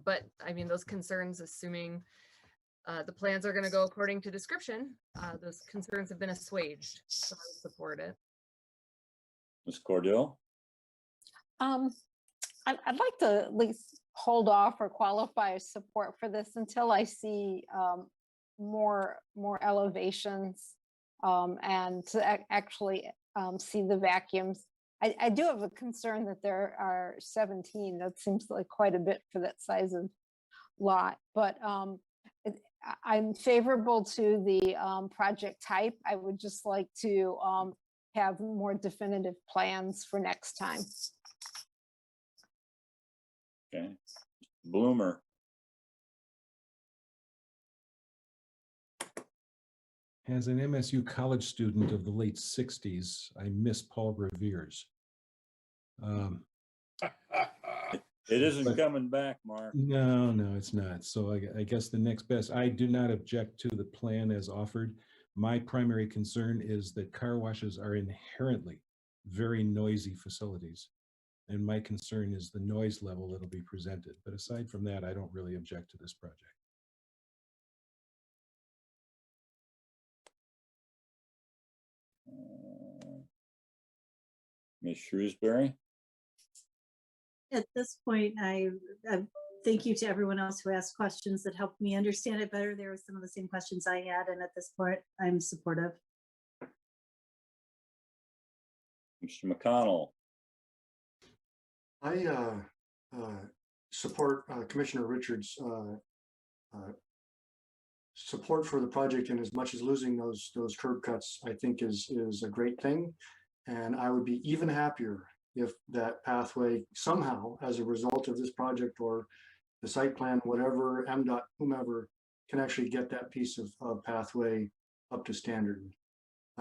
but I mean, those concerns, assuming the plans are going to go according to description, those concerns have been assuaged, so I would support it. Ms. Cordell? I'd like to at least hold off or qualify support for this until I see more elevations and to actually see the vacuums. I do have a concern that there are 17. That seems like quite a bit for that size of lot, but I'm favorable to the project type. I would just like to have more definitive plans for next time. Okay. Bloomer. As an MSU college student of the late 60s, I miss Paul Revere's. It isn't coming back, Mark. No, it's not. So I guess the next best, I do not object to the plan as offered. My primary concern is that car washes are inherently very noisy facilities. And my concern is the noise level that'll be presented. But aside from that, I don't really object to this project. Ms. Shrewsbury? At this point, I thank you to everyone else who asked questions that helped me understand it better. There were some of the same questions I had, and at this point, I'm supportive. Mr. McConnell? I support Commissioner Richards' support for the project, and as much as losing those curb cuts, I think is a great thing. And I would be even happier if that pathway somehow, as a result of this project or the site plan, whatever, MDOT, whomever, can actually get that piece of pathway up to standard.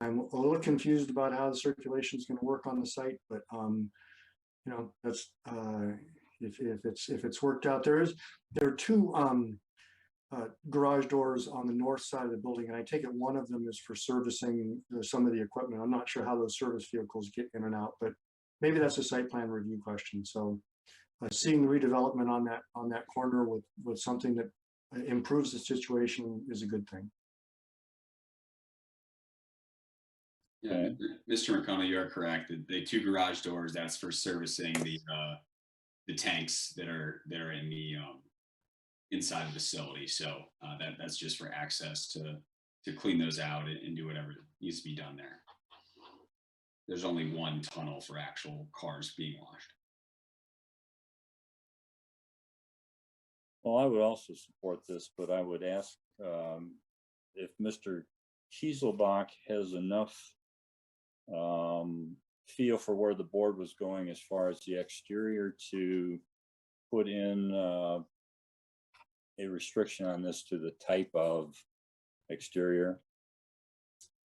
I'm a little confused about how the circulation is going to work on the site, but that's if it's worked out. There are two garage doors on the north side of the building, and I take it one of them is for servicing some of the equipment. I'm not sure how those service vehicles get in and out, but maybe that's a site plan review question. So seeing the redevelopment on that corner with something that improves the situation is a good thing. Yeah, Mr. McConnell, you are correct. The two garage doors, that's for servicing the tanks that are in the inside the facility. So that's just for access to clean those out and do whatever needs to be done there. There's only one tunnel for actual cars being washed. Well, I would also support this, but I would ask if Mr. Kieselbach has enough feel for where the board was going as far as the exterior to put in a restriction on this to the type of exterior,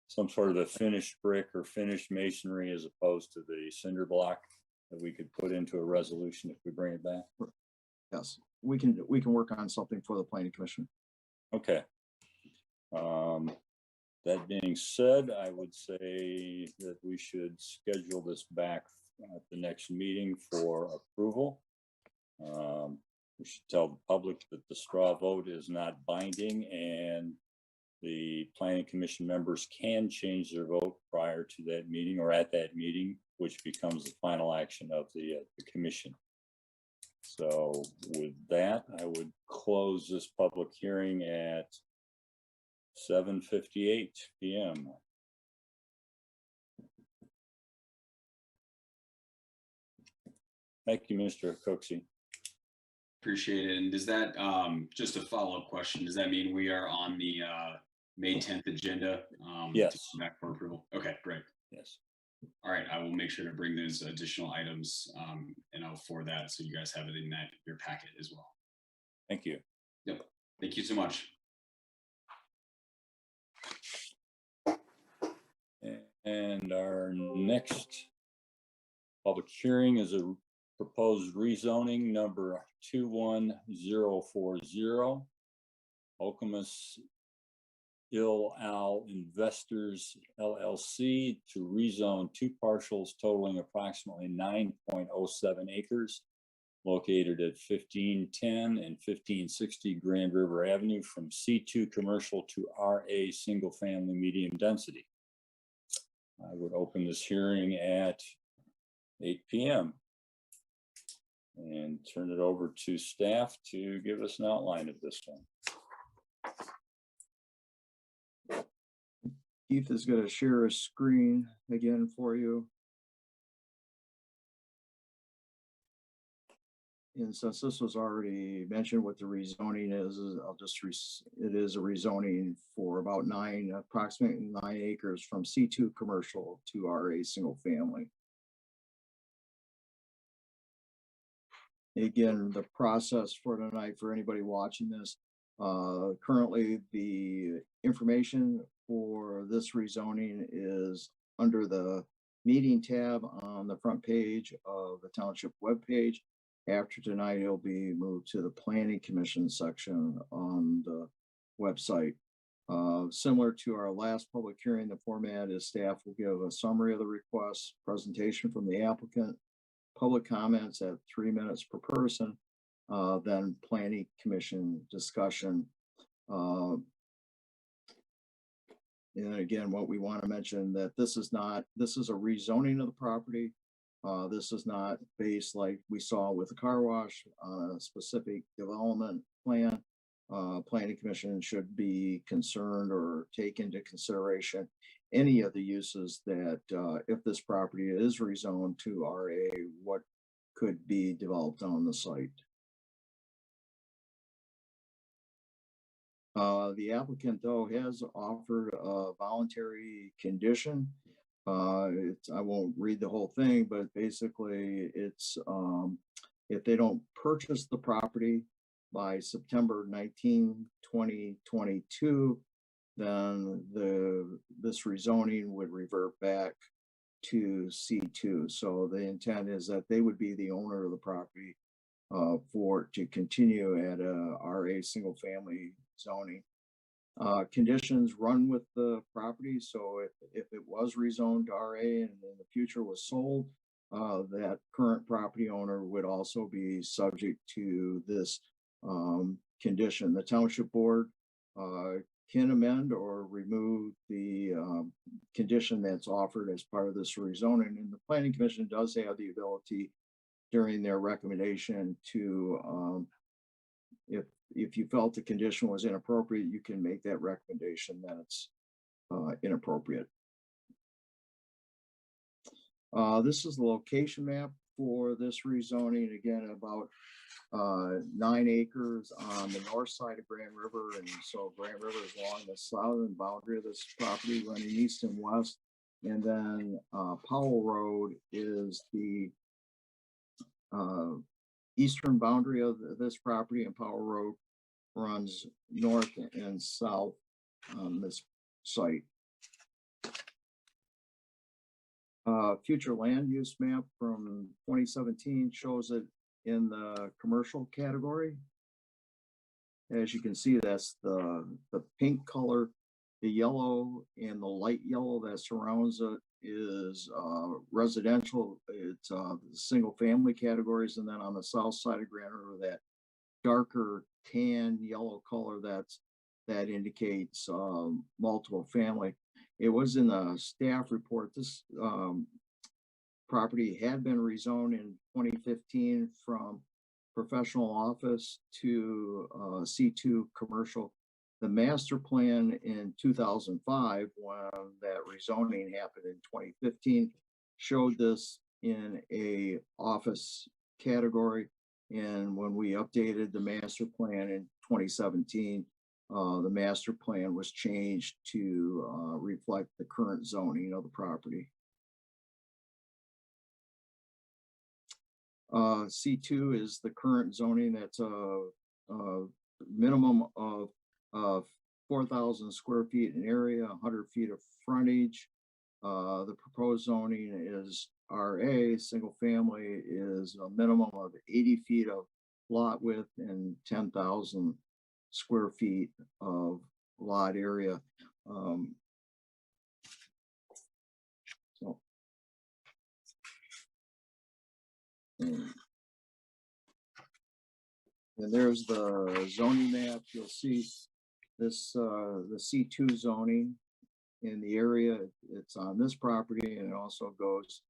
some sort of a finished brick or finished masonry as opposed to the cinder block that we could put into a resolution if we bring it back? Yes, we can work on something for the planning commission. Okay. That being said, I would say that we should schedule this back at the next meeting for approval. We should tell the public that the straw vote is not binding and the planning commission members can change their vote prior to that meeting or at that meeting, which becomes the final action of the commission. So with that, I would close this public hearing at 7:58 p.m. Thank you, Mr. Cooksey. Appreciate it. And does that, just a follow-up question, does that mean we are on the May 10th agenda? Yes. To come back for approval? Okay, great. Yes. All right, I will make sure to bring those additional items and I'll forward that so you guys have it in your packet as well. Thank you. Yep. Thank you so much. And our next public hearing is a proposed rezoning number 21040. Okemos Il Al Investors LLC to rezone two parcels totaling approximately 9.07 acres located at 1510 and 1560 Grand River Avenue from C2 commercial to RA single family medium density. I would open this hearing at 8 p.m. and turn it over to staff to give us an outline of this one. Keith is going to share a screen again for you. And since this was already mentioned what the rezoning is, I'll just, it is a rezoning for about approximately 9 acres from C2 commercial to RA single family. Again, the process for tonight, for anybody watching this, currently the information for this rezoning is under the meeting tab on the front page of the township webpage. After tonight, it'll be moved to the planning commission section on the website. Similar to our last public hearing, the format is staff will give a summary of the request, presentation from the applicant, public comments at 3 minutes per person, then planning commission discussion. And again, what we want to mention that this is a rezoning of the property. This is not based like we saw with the car wash on a specific development plan. Planning commission should be concerned or take into consideration any of the uses that if this property is rezoned to RA, what could be developed on the site. The applicant, though, has offered a voluntary condition. I won't read the whole thing, but basically it's if they don't purchase the property by September 19, 2022, then this rezoning would revert back to C2. So the intent is that they would be the owner of the property to continue at a RA single family zoning. Conditions run with the property. So if it was rezoned to RA and in the future was sold, that current property owner would also be subject to this condition. The township board can amend or remove the condition that's offered as part of this rezoning, and the planning commission does have the ability during their recommendation to if you felt the condition was inappropriate, you can make that recommendation that it's inappropriate. This is the location map for this rezoning. Again, about 9 acres on the north side of Grand River. And so Grand River is along the southern boundary of this property, running east and west. And then Powell Road is the eastern boundary of this property, and Powell Road runs north and south on this site. Future land use map from 2017 shows it in the commercial category. As you can see, that's the pink color. The yellow and the light yellow that surrounds it is residential. It's single family categories. And then on the south side of Grand River, that darker tan yellow color that indicates multiple family. It was in the staff report. This property had been rezoned in 2015 from professional office to C2 commercial. The master plan in 2005, when that rezoning happened in 2015, showed this in a office category. And when we updated the master plan in 2017, the master plan was changed to reflect the current zoning of the property. C2 is the current zoning. That's a minimum of 4,000 square feet in area, 100 feet of frontage. The proposed zoning is RA. Single family is a minimum of 80 feet of lot width and 10,000 square feet of lot area. And there's the zoning map. You'll see this, the C2 zoning in the area. It's on this property, and it also goes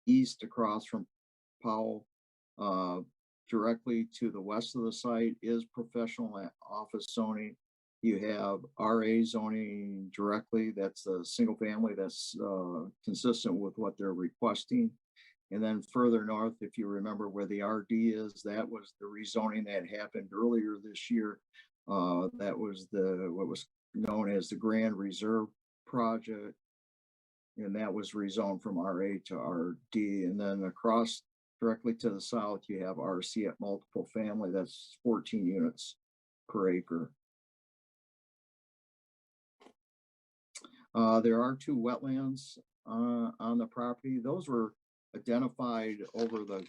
east across from Powell. Directly to the west of the site is professional office zoning. You have RA zoning directly. That's a single family. That's consistent with what they're requesting. And then further north, if you remember where the RD is, that was the rezoning that happened earlier this year. That was what was known as the Grand Reserve Project. And that was rezoned from RA to RD. And then across directly to the south, you have RC at multiple family. That's 14 units per acre. There are 2 wetlands on the property. Those were identified over the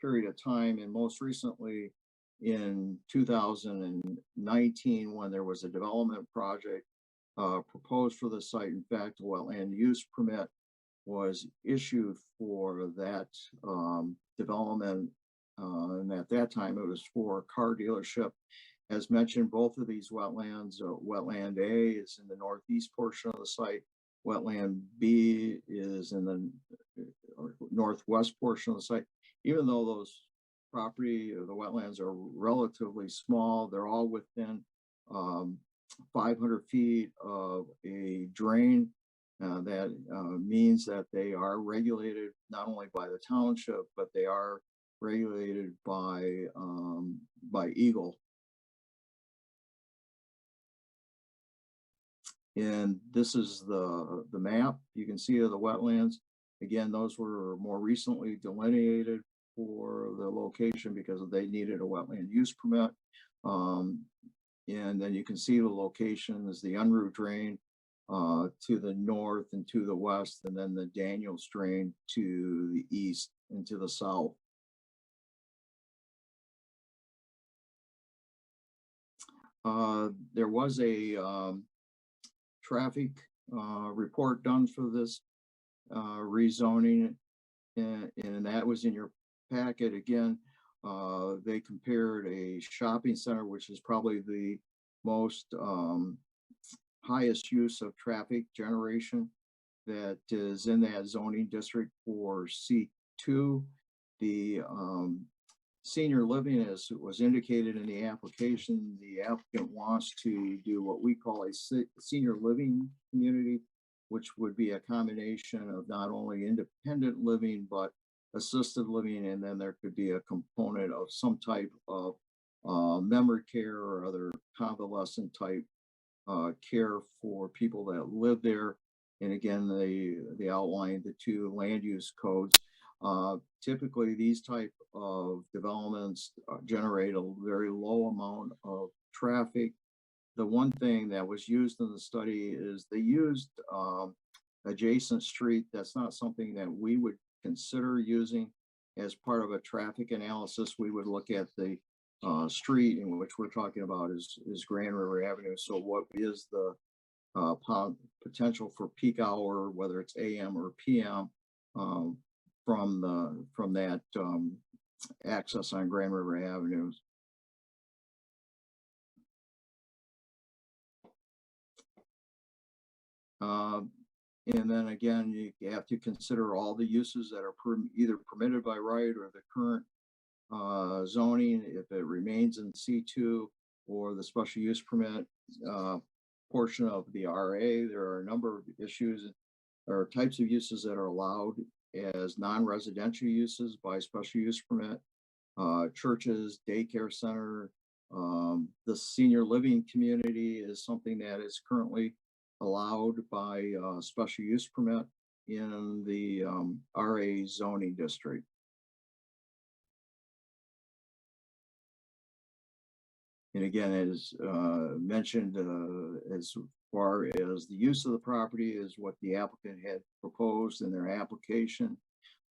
period of time, and most recently in 2019, when there was a development project proposed for the site. In fact, a wetland use permit was issued for that development, and at that time it was for a car dealership. As mentioned, both of these wetlands, wetland A is in the northeast portion of the site. Wetland B is in the northwest portion of the site. Even though those property or the wetlands are relatively small, they're all within 500 feet of a drain. That means that they are regulated not only by the township, but they are regulated by Eagle. And this is the map you can see of the wetlands. Again, those were more recently delineated for the location because they needed a wetland use permit. And then you can see the location is the Unruh drain to the north and to the west, and then the Daniels drain to the east and to the south. There was a traffic report done for this rezoning, and that was in your packet. Again, they compared a shopping center, which is probably the most highest use of traffic generation that is in that zoning district for C2. The senior living, as was indicated in the application, the applicant wants to do what we call a senior living community, which would be a combination of not only independent living, but assisted living. And then there could be a component of some type of memory care or other convalescent type care for people that live there. And again, they outlined the 2 land use codes. Typically, these type of developments generate a very low amount of traffic. The one thing that was used in the study is they used adjacent street, that's not something that we would consider using as part of a traffic analysis. We would look at the street in which we're talking about is Grand River Avenue. So what is the potential for peak hour, whether it's AM or PM, from that access on Grand River Avenue. And then again, you have to consider all the uses that are either permitted by right or the current zoning, if it remains in C2 or the special use permit portion of the RA. There are a number of issues or types of uses that are allowed as non-residential uses by special use permit. Churches, daycare center, the senior living community is something that is currently allowed by special use permit in the RA zoning district. And again, as mentioned, as far as the use of the property is what the applicant had proposed in their application.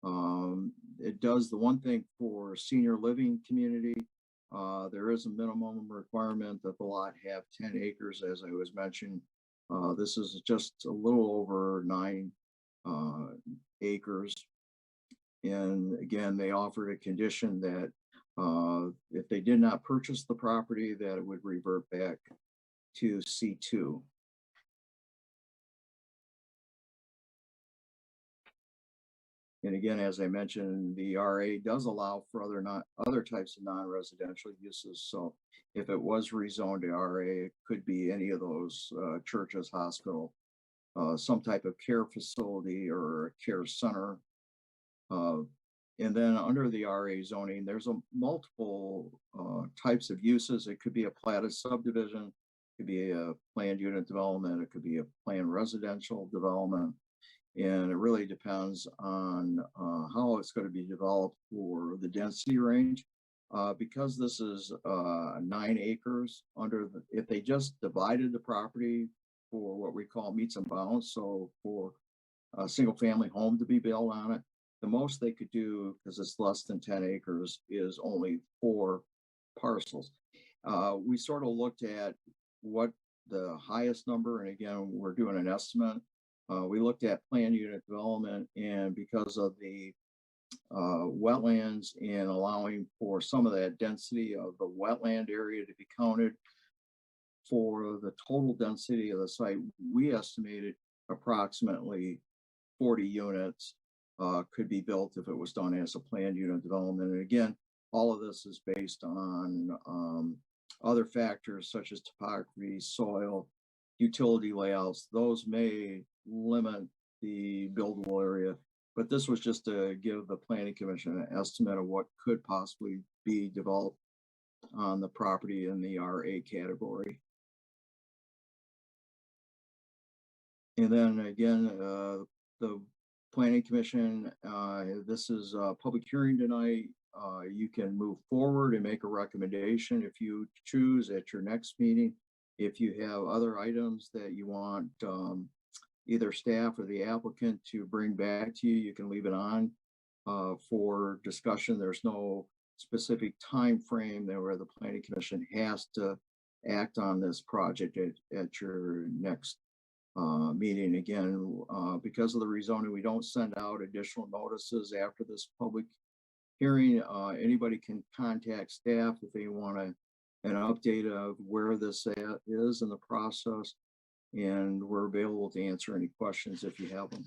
It does the one thing for senior living community. There is a minimum requirement that the lot have 10 acres, as I was mentioned. This is just a little over 9 acres. And again, they offered a condition that if they did not purchase the property, that it would revert back to C2. And again, as I mentioned, the RA does allow for other types of non-residential uses. So if it was rezoned to RA, it could be any of those churches, hospital, some type of care facility or a care center. And then under the RA zoning, there's multiple types of uses. It could be a platted subdivision, it could be a planned unit development, it could be a planned residential development. And it really depends on how it's going to be developed for the density range. Because this is 9 acres if they just divided the property for what we call meets and bounds, so for a single family home to be built on it, the most they could do, because it's less than 10 acres, is only 4 parcels. We sort of looked at what the highest number, and again, we're doing an estimate. We looked at planned unit development, and because of the wetlands and allowing for some of that density of the wetland area to be counted for the total density of the site, we estimated approximately 40 units could be built if it was done as a planned unit development. And again, all of this is based on other factors such as topography, soil, utility layouts. Those may limit the buildable area, but this was just to give the Planning Commission an estimate of what could possibly be developed on the property in the RA category. And then again, the Planning Commission, this is a public hearing tonight. You can move forward and make a recommendation if you choose at your next meeting. If you have other items that you want either staff or the applicant to bring back to you, you can leave it on for discussion. There's no specific time frame there where the Planning Commission has to act on this project at your next meeting. Again, because of the rezoning, we don't send out additional notices after this public hearing. Anybody can contact staff if they want an update of where this is in the process, and we're available to answer any questions if you have them.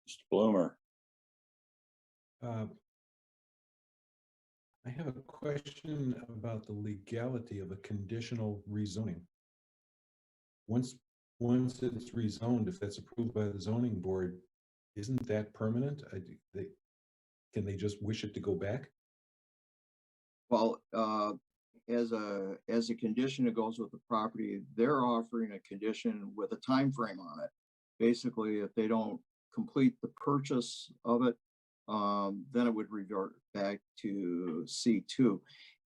Mr. Bloomer. I have a question about the legality of a conditional rezoning. Once it's rezoned, if that's approved by the zoning board, isn't that permanent? Can they just wish it to go back? Well, as a condition that goes with the property, they're offering a condition with a time frame on it. Basically, if they don't complete the purchase of it, then it would revert back to C2.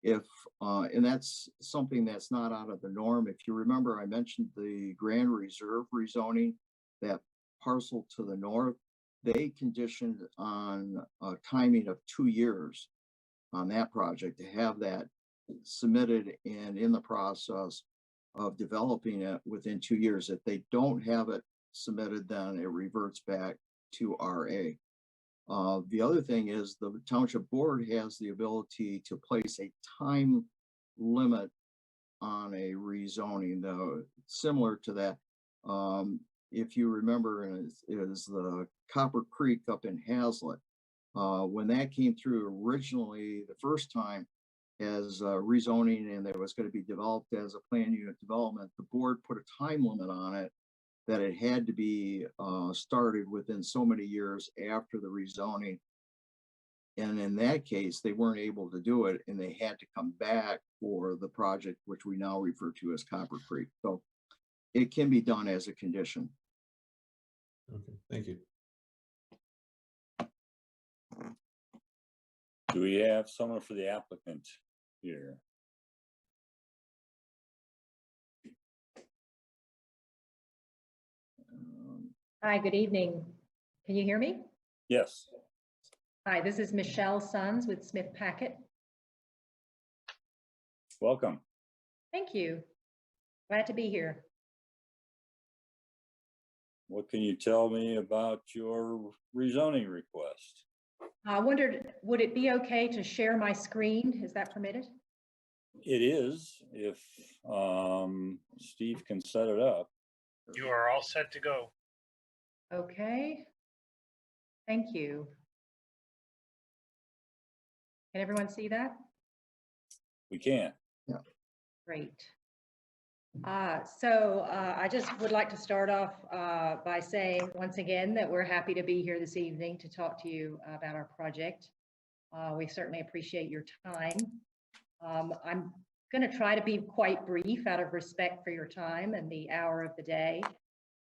if, and that's something that's not out of the norm. If you remember, I mentioned the Grand Reserve rezoning, that parcel to the north, they conditioned on a timing of 2 years on that project to have that submitted and in the process of developing it within 2 years. If they don't have it submitted, then it reverts back to RA. The other thing is the township board has the ability to place a time limit on a rezoning, though, similar to that. If you remember, is the Copper Creek up in Hazlet. When that came through originally, the first time as rezoning, and it was going to be developed as a plan unit development, the board put a time limit on it that it had to be started within so many years after the rezoning. And in that case, they weren't able to do it, and they had to come back for the project, which we now refer to as Copper Creek. So it can be done as a condition. Okay, thank you. Do we have someone for the applicant here? Hi, good evening. Can you hear me? Yes. Hi, this is Michelle Sons with Smith Packet. Welcome. Thank you. Glad to be here. What can you tell me about your rezoning request? I wondered, would it be okay to share my screen? Is that permitted? It is, if Steve can set it up. You are all set to go. Okay. Thank you. Can everyone see that? We can. Yeah. Great. So I just would like to start off by saying once again that we're happy to be here this evening to talk to you about our project. We certainly appreciate your time. I'm going to try to be quite brief out of respect for your time and the hour of the day.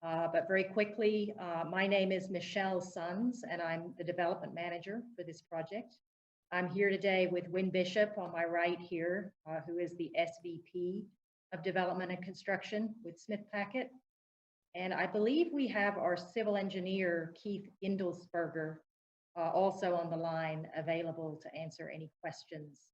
But very quickly, my name is Michelle Sons, and I'm the development manager for this project. I'm here today with Wynn Bishop on my right here, who is the SVP of Development and Construction with Smith Packet. And I believe we have our civil engineer, Keith Indelsberger, also on the line, available to answer any questions.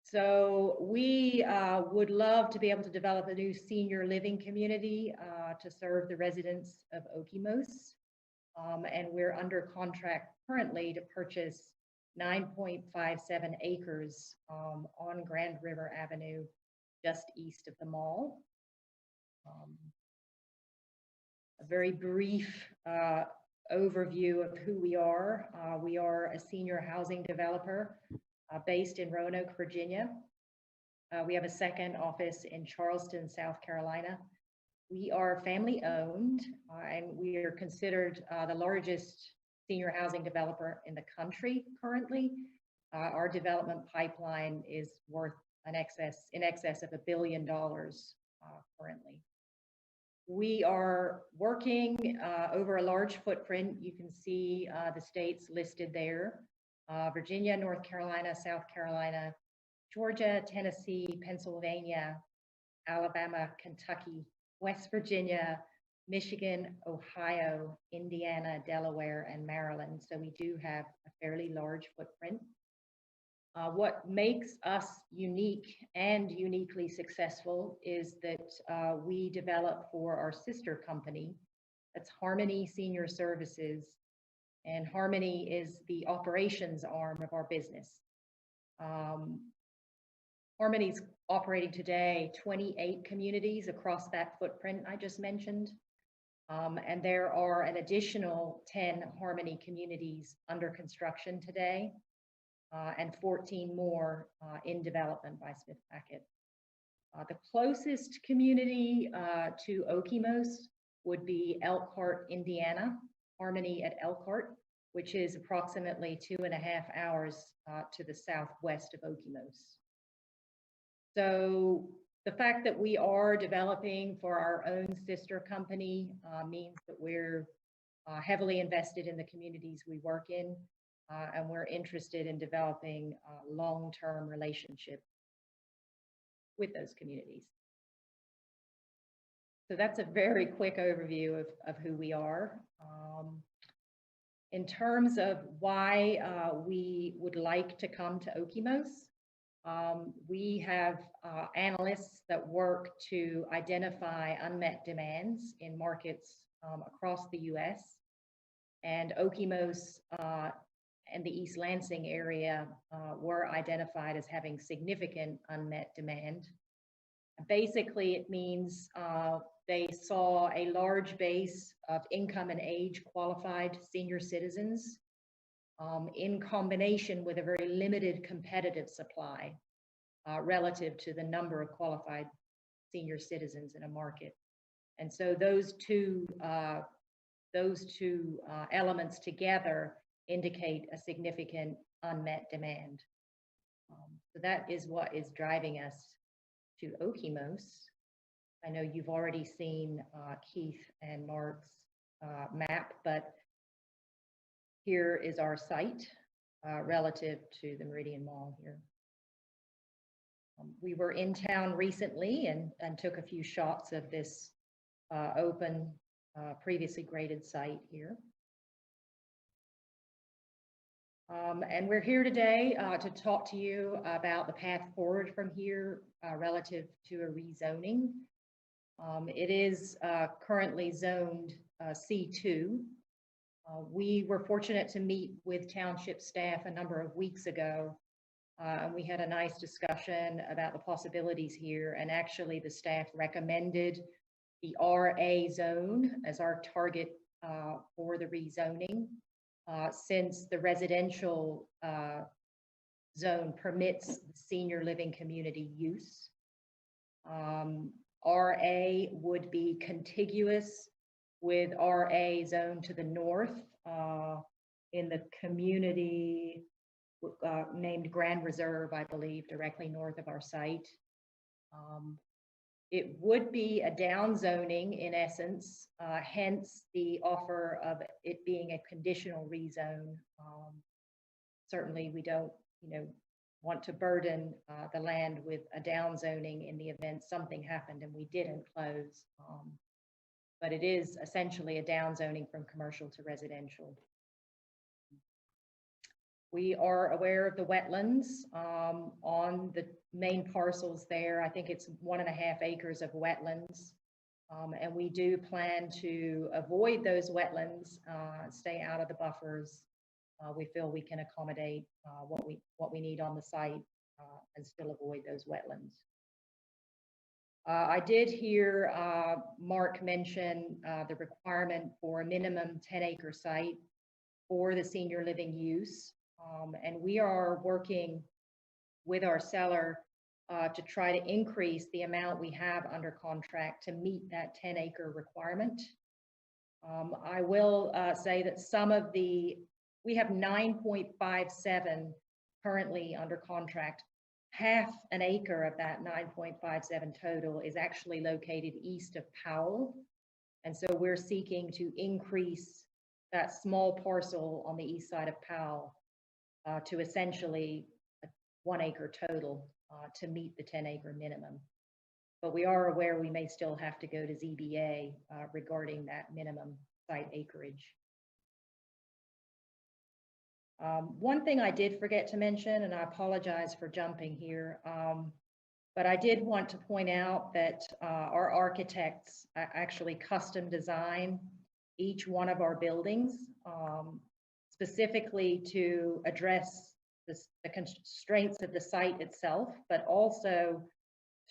So we would love to be able to develop a new senior living community to serve the residents of Okemos. And we're under contract currently to purchase 9.57 acres on Grand River Avenue, just east of the mall. A very brief overview of who we are. We are a senior housing developer based in Roanoke, Virginia. We have a second office in Charleston, South Carolina. We are family owned, and we are considered the largest senior housing developer in the country currently. Our development pipeline is worth in excess of $1 billion currently. We are working over a large footprint. You can see the states listed there: Virginia, North Carolina, South Carolina, Georgia, Tennessee, Pennsylvania, Alabama, Kentucky, West Virginia, Michigan, Ohio, Indiana, Delaware, and Maryland. So we do have a fairly large footprint. What makes us unique and uniquely successful is that we develop for our sister company, that's Harmony Senior Services, and Harmony is the operations arm of our business. Harmony's operating today 28 communities across that footprint I just mentioned. And there are an additional 10 Harmony communities under construction today, and 14 more in development by Smith Packet. The closest community to Okemos would be Elkhart, Indiana, Harmony at Elkhart, which is approximately 2.5 hours to the southwest of Okemos. So the fact that we are developing for our own sister company means that we're heavily invested in the communities we work in. and we're interested in developing a long-term relationship with those communities. So that's a very quick overview of who we are. In terms of why we would like to come to Okemos, we have analysts that work to identify unmet demands in markets across the US. And Okemos and the East Lansing area were identified as having significant unmet demand. Basically, it means they saw a large base of income and age qualified senior citizens in combination with a very limited competitive supply relative to the number of qualified senior citizens in a market. And so those two elements together indicate a significant unmet demand. So that is what is driving us to Okemos. I know you've already seen Keith and Mark's map, but here is our site relative to the Meridian Mall here. We were in town recently and took a few shots of this open, previously graded site here. And we're here today to talk to you about the path forward from here relative to a rezoning. It is currently zoned C2. We were fortunate to meet with township staff a number of weeks ago, and we had a nice discussion about the possibilities here. And actually, the staff recommended the RA zone as our target for the rezoning, since the residential zone permits the senior living community use. RA would be contiguous with RA zone to the north in the community named Grand Reserve, I believe, directly north of our site. It would be a down zoning in essence, hence the offer of it being a conditional rezone. Certainly we don't, want to burden the land with a down zoning in the event something happened and we didn't close. But it is essentially a down zoning from commercial to residential. We are aware of the wetlands on the main parcels there. I think it's 1.5 acres of wetlands. And we do plan to avoid those wetlands, stay out of the buffers. We feel we can accommodate what we need on the site and still avoid those wetlands. I did hear Mark mention the requirement for a minimum 10-acre site for the senior living use. And we are working with our seller to try to increase the amount we have under contract to meet that 10-acre requirement. I will say that we have 9.57 currently under contract. Half an acre of that 9.57 total is actually located east of Powell. And so we're seeking to increase that small parcel on the east side of Powell to essentially a 1 acre total to meet the 10-acre minimum. But we are aware we may still have to go to ZBA regarding that minimum site acreage. One thing I did forget to mention, and I apologize for jumping here, but I did want to point out that our architects actually custom design each one of our buildings specifically to address the constraints of the site itself, but also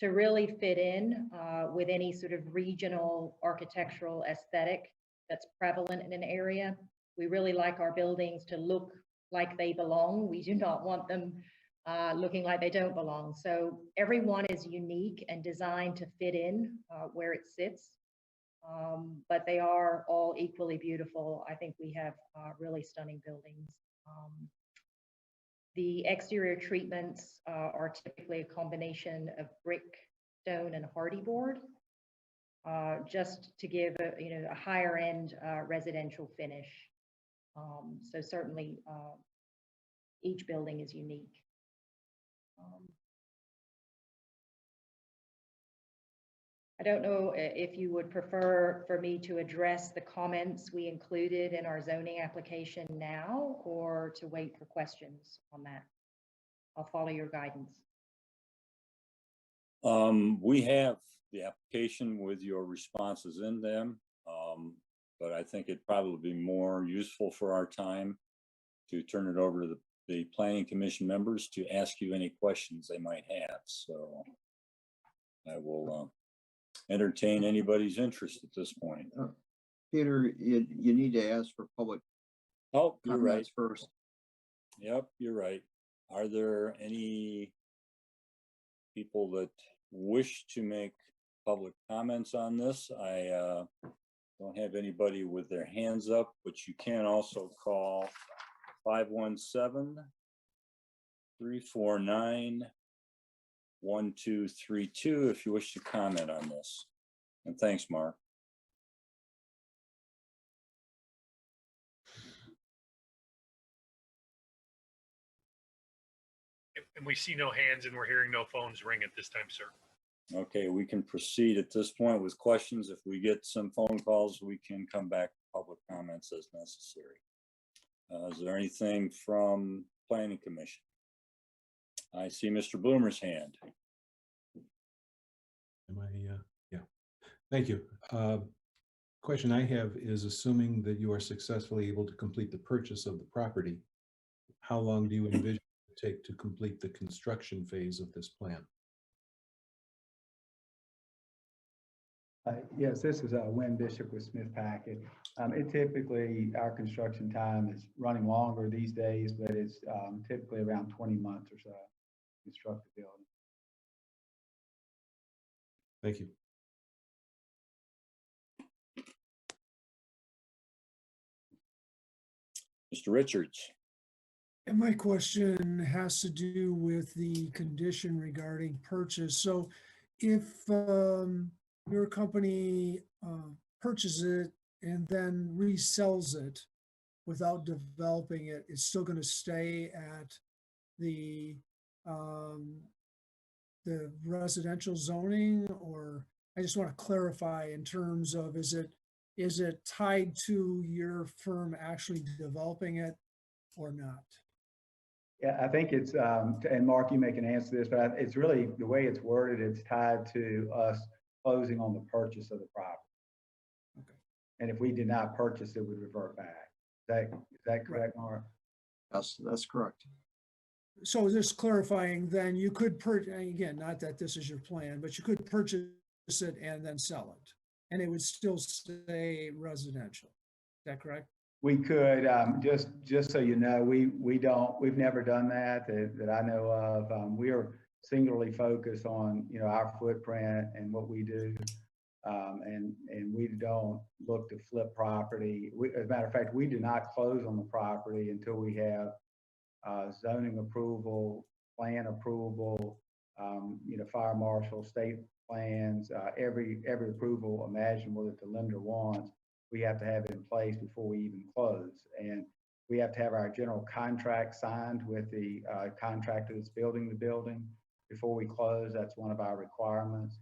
to really fit in with any sort of regional architectural aesthetic that's prevalent in an area. We really like our buildings to look like they belong. We do not want them looking like they don't belong. So every one is unique and designed to fit in where it sits, but they are all equally beautiful. I think we have really stunning buildings. The exterior treatments are typically a combination of brick, stone, and hardy board, just to give a higher end residential finish. So certainly each building is unique. I don't know if you would prefer for me to address the comments we included in our zoning application now, or to wait for questions on that. I'll follow your guidance. We have the application with your responses in them, but I think it'd probably be more useful for our time to turn it over to the Planning Commission members to ask you any questions they might have. So I will entertain anybody's interest at this point. Peter, you need to ask for public Oh, you're right. comments first. Yep, you're right. Are there any people that wish to make public comments on this? I don't have anybody with their hands up, but you can also call 517-349-1232 if you wish to comment on this. And thanks, Mark. And we see no hands and we're hearing no phones ring at this time, sir. Okay, we can proceed at this point with questions. If we get some phone calls, we can come back to public comments as necessary. Is there anything from Planning Commission? I see Mr. Bloomer's hand. Am I, yeah, thank you. Question I have is, assuming that you are successfully able to complete the purchase of the property, how long do you envision it to take to complete the construction phase of this plan? Yes, this is Wynn Bishop with Smith Packet. It typically, our construction time is running longer these days, but it's typically around 20 months or so to construct the building. Thank you. Mr. Richards. And my question has to do with the condition regarding purchase. So if your company purchases it and then resells it without developing it, it's still going to stay at the residential zoning? Or I just want to clarify in terms of, is it tied to your firm actually developing it or not? Yeah, I think it's, and Mark, you may can answer this, but it's really the way it's worded, it's tied to us closing on the purchase of the property. Okay. And if we did not purchase it, would revert back. Is that correct, Mark? Yes, that's correct. So just clarifying, then you could purchase, again, not that this is your plan, but you could purchase it and then sell it, and it would still stay residential. Is that correct? We could, just so you know, we've never done that I know of. We are singularly focused on, our footprint and what we do. And we don't look to flip property. As a matter of fact, we do not close on the property until we have zoning approval, plan approval, fire marshal, state plans, every approval imaginable that the lender wants. We have to have it in place before we even close. And we have to have our general contract signed with the contractor that's building the building before we close. That's one of our requirements.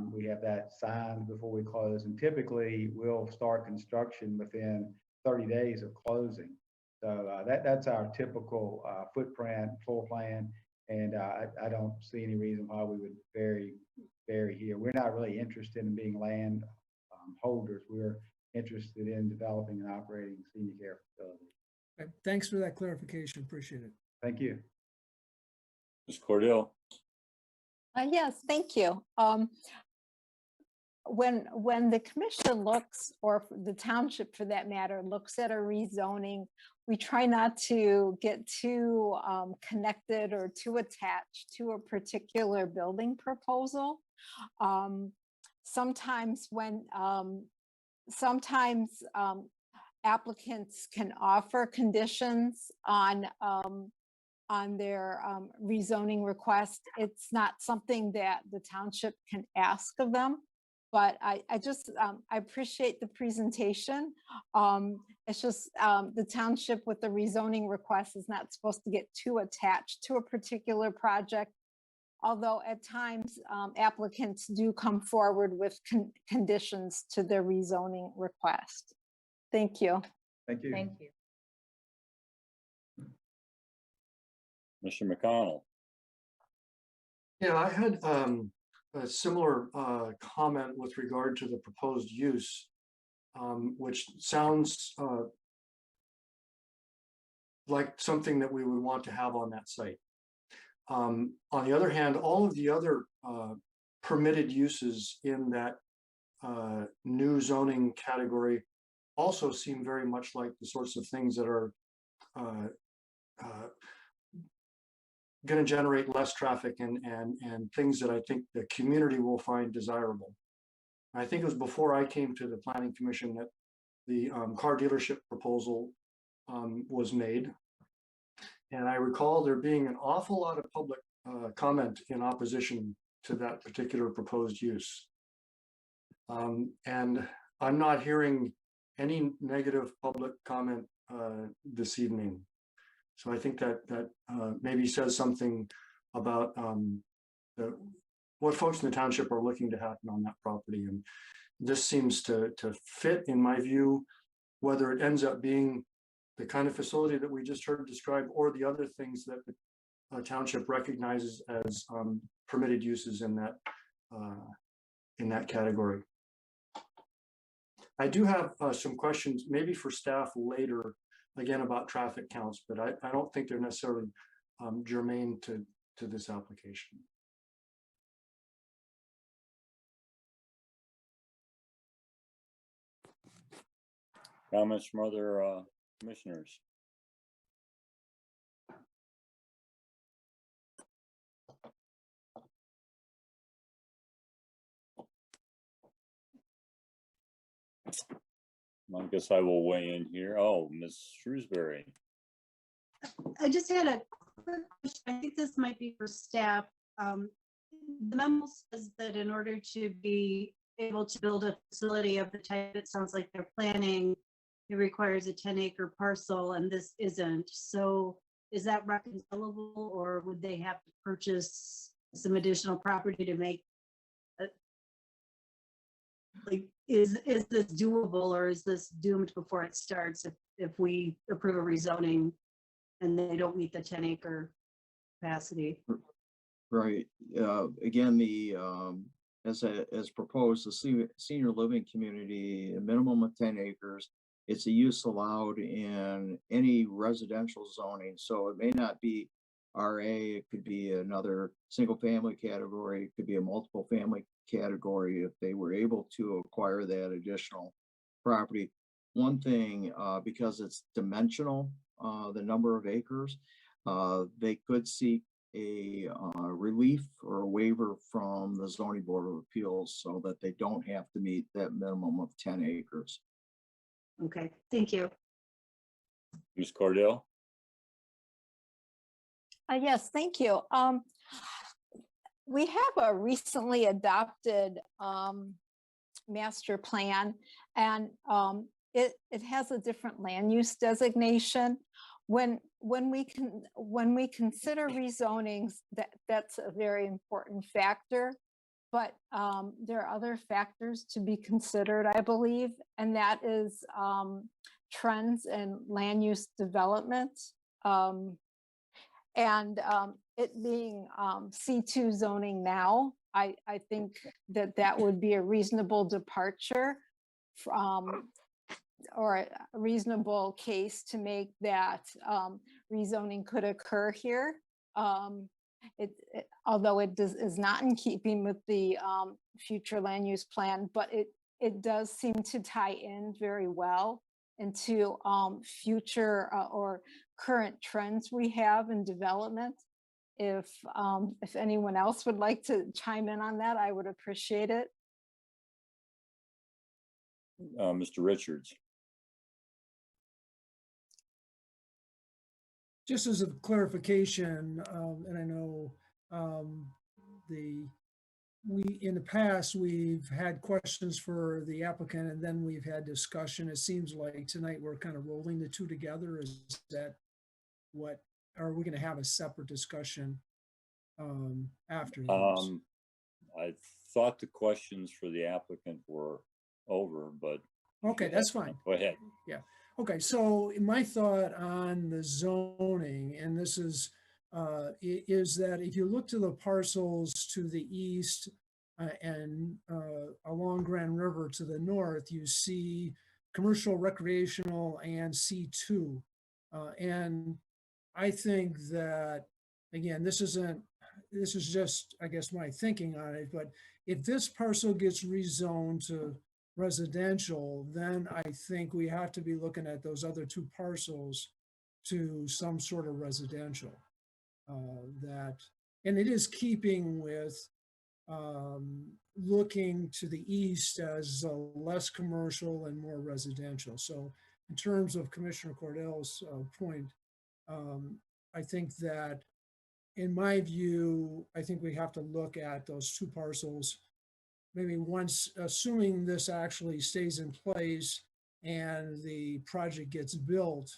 We have that signed before we close, and typically we'll start construction within 30 days of closing. So that's our typical footprint, floor plan, and I don't see any reason why we would vary here. We're not really interested in being land holders. We're interested in developing and operating senior care facilities. Okay, thanks for that clarification. Appreciate it. Thank you. Ms. Cordell. Yes, thank you. When the commission looks, or the township for that matter, looks at a rezoning, we try not to get too connected or too attached to a particular building proposal. Sometimes applicants can offer conditions on their rezoning request. It's not something that the township can ask of them, but I appreciate the presentation. It's just the township with the rezoning request is not supposed to get too attached to a particular project. Although at times applicants do come forward with conditions to their rezoning request. Thank you. Thank you. Thank you. Mr. McConnell. Yeah, I had a similar comment with regard to the proposed use, which sounds like something that we would want to have on that site. On the other hand, all of the other permitted uses in that new zoning category also seem very much like the sorts of things that are going to generate less traffic and things that I think the community will find desirable. I think it was before I came to the Planning Commission that the car dealership proposal was made. And I recall there being an awful lot of public comment in opposition to that particular proposed use. And I'm not hearing any negative public comment this evening. So I think that maybe says something about what folks in the township are looking to happen on that property. And this seems to fit, in my view, whether it ends up being the kind of facility that we just heard described or the other things that the township recognizes as permitted uses in that category. I do have some questions maybe for staff later, again, about traffic counts, but I don't think they're necessarily germane to this application. Comments from other commissioners? I guess I will weigh in here. Oh, Ms. Shrewsbury. I just had a quick question. I think this might be for staff. The memo says that in order to be able to build a facility of the type it sounds like they're planning, it requires a 10-acre parcel, and this isn't. So is that reconcilable, or would they have to purchase some additional property to make like, is this doable, or is this doomed before it starts if we approve a rezoning and they don't meet the 10-acre capacity? Right. Again, the as proposed, the senior living community, a minimum of 10 acres. It's a use allowed in any residential zoning. So it may not be RA, it could be another single family category, it could be a multiple family category if they were able to acquire that additional property. One thing, because it's dimensional, the number of acres, they could seek a relief or a waiver from the zoning board of appeals so that they don't have to meet that minimum of 10 acres. Okay, thank you. Ms. Cordell? Yes, thank you. We have a recently adopted master plan, and it has a different land use designation. When we consider rezonings, that's a very important factor. But there are other factors to be considered, I believe, and that is trends in land use development. And it being C2 zoning now, I think that would be a reasonable departure from, or a reasonable case to make that rezoning could occur here. Although it is not in keeping with the future land use plan, but it does seem to tie in very well into future or current trends we have in development. If anyone else would like to chime in on that, I would appreciate it. Mr. Richards. Just as a clarification, and I know the in the past, we've had questions for the applicant and then we've had discussion. It seems like tonight we're kind of rolling the two together. Is that what, are we going to have a separate discussion after those? I thought the questions for the applicant were over, but. Okay, that's fine. Go ahead. Yeah. Okay, so my thought on the zoning, and this is that if you look to the parcels to the east and along Grand River to the north, you see commercial, recreational, and C2. And I think that, again, this is just, I guess, my thinking on it, but if this parcel gets rezoned to residential, then I think we have to be looking at those other two parcels to some sort of residential. And it is keeping with looking to the east as less commercial and more residential. So in terms of Commissioner Cordell's point, I think that in my view, I think we have to look at those two parcels maybe once, assuming this actually stays in place and the project gets built,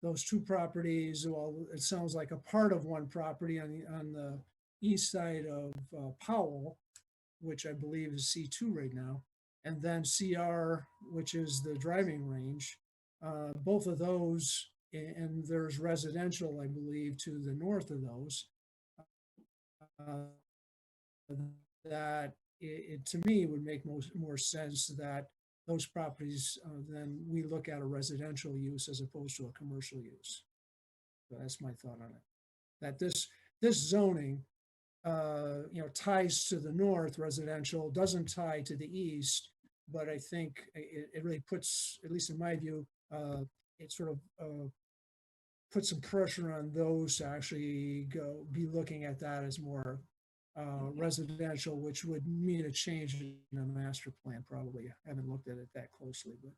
those two properties, well, it sounds like a part of one property on the east side of Powell, which I believe is C2 right now, and then CR, which is the driving range. Both of those, and there's residential, I believe, to the north of those. That it to me would make more sense that those properties then we look at a residential use as opposed to a commercial use. So that's my thought on it. That this zoning ties to the north residential, doesn't tie to the east, but I think it really puts, at least in my view, it sort of put some pressure on those to actually be looking at that as more residential, which would mean a change in the master plan, probably. I haven't looked at it that closely, but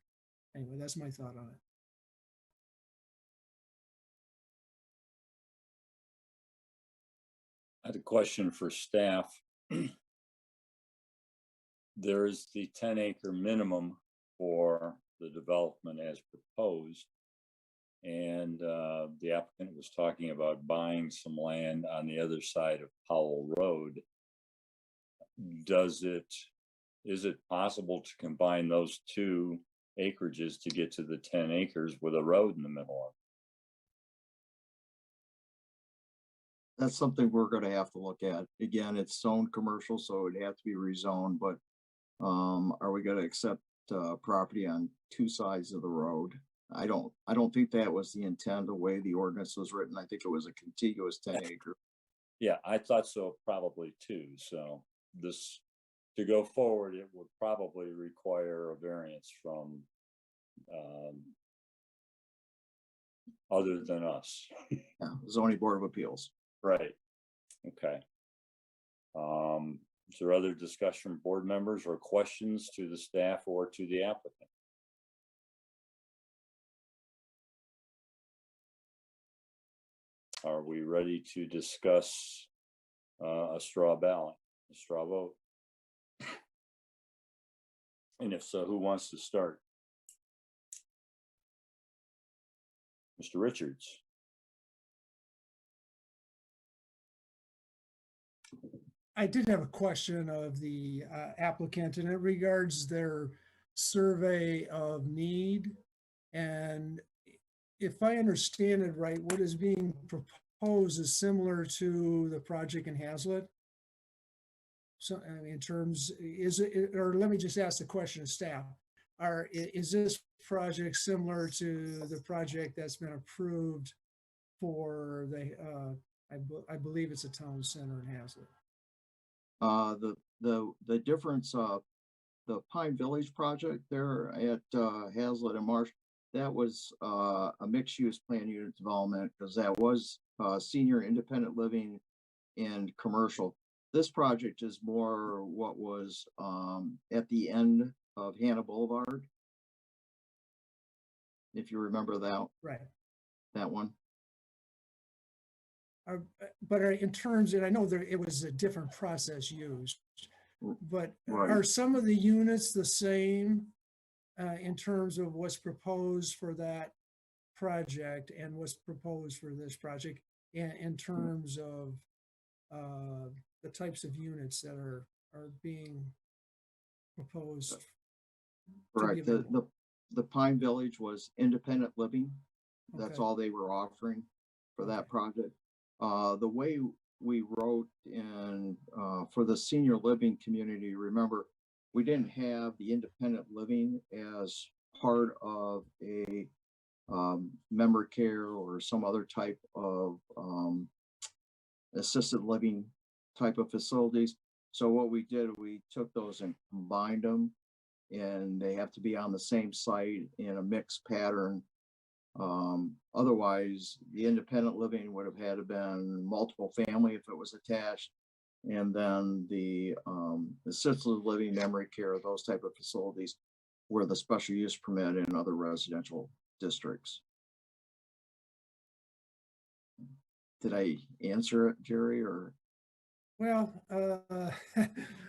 anyway, that's my thought on it. I had a question for staff. There's the 10-acre minimum for the development as proposed. And the applicant was talking about buying some land on the other side of Powell Road. Is it possible to combine those two acreages to get to the 10 acres with a road in the middle of it? That's something we're going to have to look at. Again, it's zoned commercial, so it'd have to be rezoned, but are we going to accept property on two sides of the road? I don't think that was the intent, the way the ordinance was written. I think it was a contiguous 10 acre. Yeah, I thought so probably too. So this, to go forward, it would probably require a variance from other than us. Yeah, zoning board of appeals. Right. Okay. Is there other discussion from board members or questions to the staff or to the applicant? Are we ready to discuss a straw ballot, a straw vote? And if so, who wants to start? Mr. Richards. I did have a question of the applicant, and it regards their survey of need. And if I understand it right, what is being proposed is similar to the project in Hazlet. So I mean, in terms, is it, or let me just ask the question of staff. Is this project similar to the project that's been approved for the, I believe it's a town center in Hazlet? The difference, the Pine Village project there at Hazlet and Marsh, that was a mixed-use plan unit development, because that was senior independent living and commercial. This project is more what was at the end of Hannah Boulevard, if you remember that. Right. That one. But in terms, and I know it was a different process used, But Right. are some of the units the same in terms of what's proposed for that project and what's proposed for this project in terms of the types of units that are being proposed? to be Correct. available? The Pine Village was independent living. That's Okay. all they were offering for that Okay. project. The way we wrote in, for the senior living community, remember, we didn't have the independent living as part of a member care or some other type of assisted living type of facilities. So what we did, we took those and combined them, and they have to be on the same site in a mixed pattern. Otherwise, the independent living would have had to been multiple family if it was attached. And then the assisted living, memory care, those type of facilities were the special use permit in other residential districts. Did I answer it, Jerry, or? Well,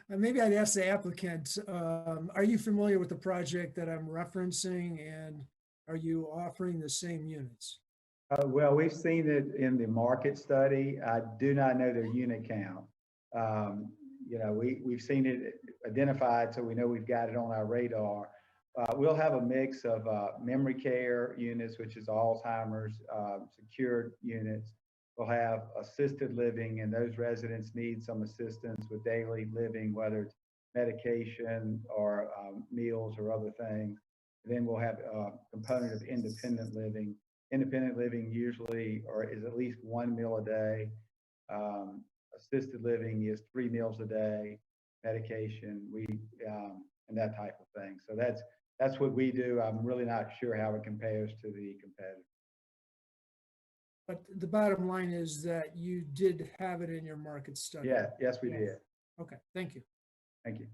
maybe I'd ask the applicant, are you familiar with the project that I'm referencing, and are you offering the same units? Well, we've seen it in the market study. I do not know their unit count. You know, we've seen it identified, so we know we've got it on our radar. We'll have a mix of memory care units, which is Alzheimer's, secured units. We'll have assisted living, and those residents need some assistance with daily living, whether it's medication or meals or other things. And then we'll have a component of independent living. Independent living usually is at least 1 meal a day. Assisted living is 3 meals a day, medication, and that type of thing. So that's what we do. I'm really not sure how it compares to the competitor. But the bottom line is that you did have it in your market study. Yeah, yes, we did. Okay, thank you. Thank you.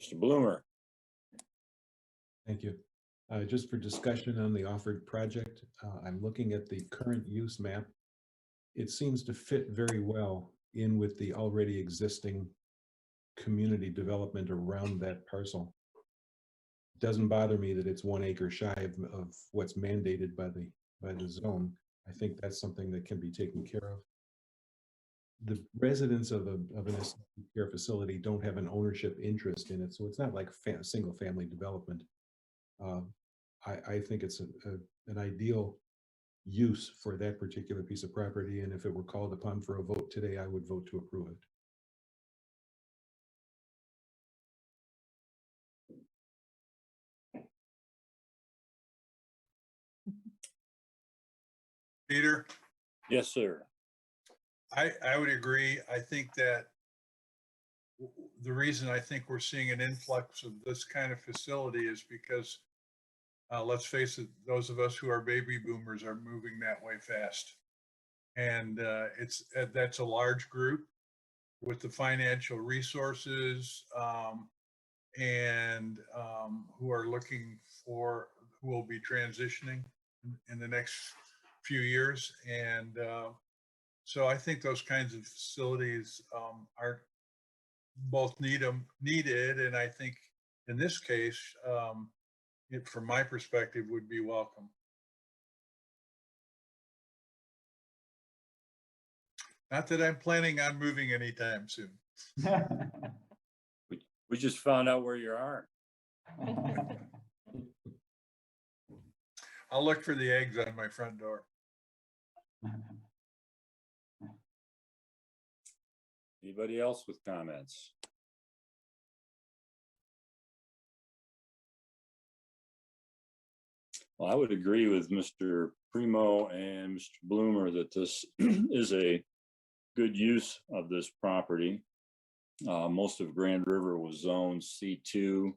Mr. Bloomer. Thank you. Just for discussion on the offered project, I'm looking at the current use map. It seems to fit very well in with the already existing community development around that parcel. It doesn't bother me that it's 1 acre shy of what's mandated by the zone. I think that's something that can be taken care of. The residents of an assisted care facility don't have an ownership interest in it, so it's not like single family development. I think it's an ideal use for that particular piece of property, and if it were called upon for a vote today, I would vote to approve it. Peter? Yes, sir. I would agree. I think that the reason I think we're seeing an influx of this kind of facility is because, let's face it, those of us who are baby boomers are moving that way fast. And that's a large group with the financial resources and who are looking for, who will be transitioning in the next few years. And so I think those kinds of facilities are both needed, and I think in this case, it, from my perspective, would be welcome. Not that I'm planning on moving anytime soon. We just found out where you are. I'll look for the eggs on my front door. Anybody else with comments? Well, I would agree with Mr. Primo and Mr. Bloomer that this is a good use of this property. Most of Grand River was zoned C2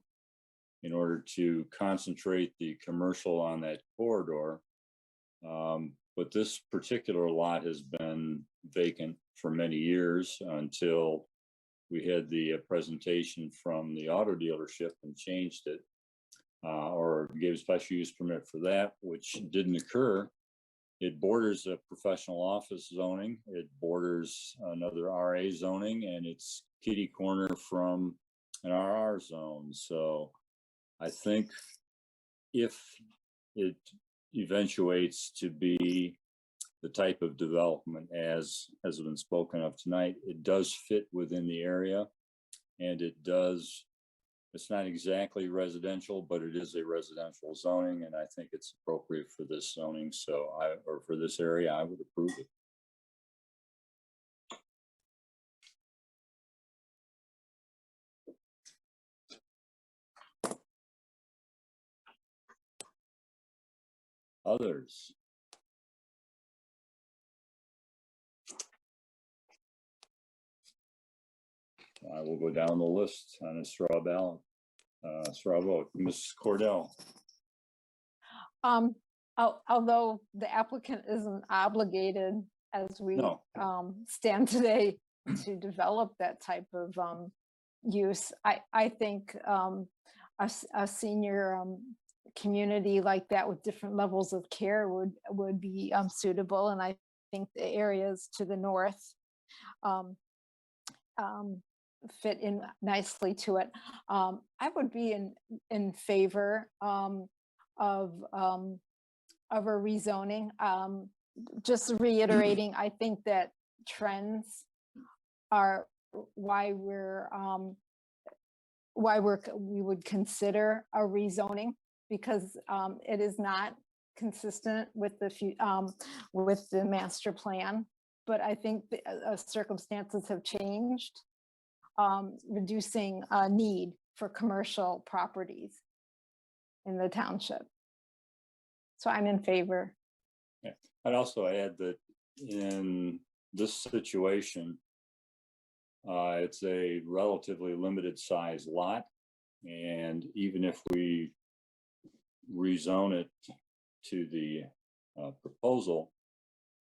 in order to concentrate the commercial on that corridor. But this particular lot has been vacant for many years until we had the presentation from the auto dealership and changed it, or gave a special use permit for that, which didn't occur. It borders a professional office zoning. It borders another RA zoning, and it's kitty corner from an RR zone. So I think if it eventuates to be the type of development as has been spoken of tonight, it does fit within the area, and it's not exactly residential, but it is a residential zoning, and I think it's appropriate for this zoning. So or for this area, I would approve it. Others? I will go down the list on a straw ballot, straw vote. Ms. Cordell? Although the applicant isn't obligated as we No. stand today to develop that type of use, I think a senior community like that with different levels of care would be suitable. And I think the areas to the north fit in nicely to it. I would be in favor of a rezoning. Just reiterating, I think that trends are why we would consider a rezoning, because it is not consistent with the master plan. But I think the circumstances have changed, reducing a need for commercial properties in the township. So I'm in favor. Yeah. I'd also add that in this situation, it's a relatively limited size lot. And even if we rezone it to the proposal,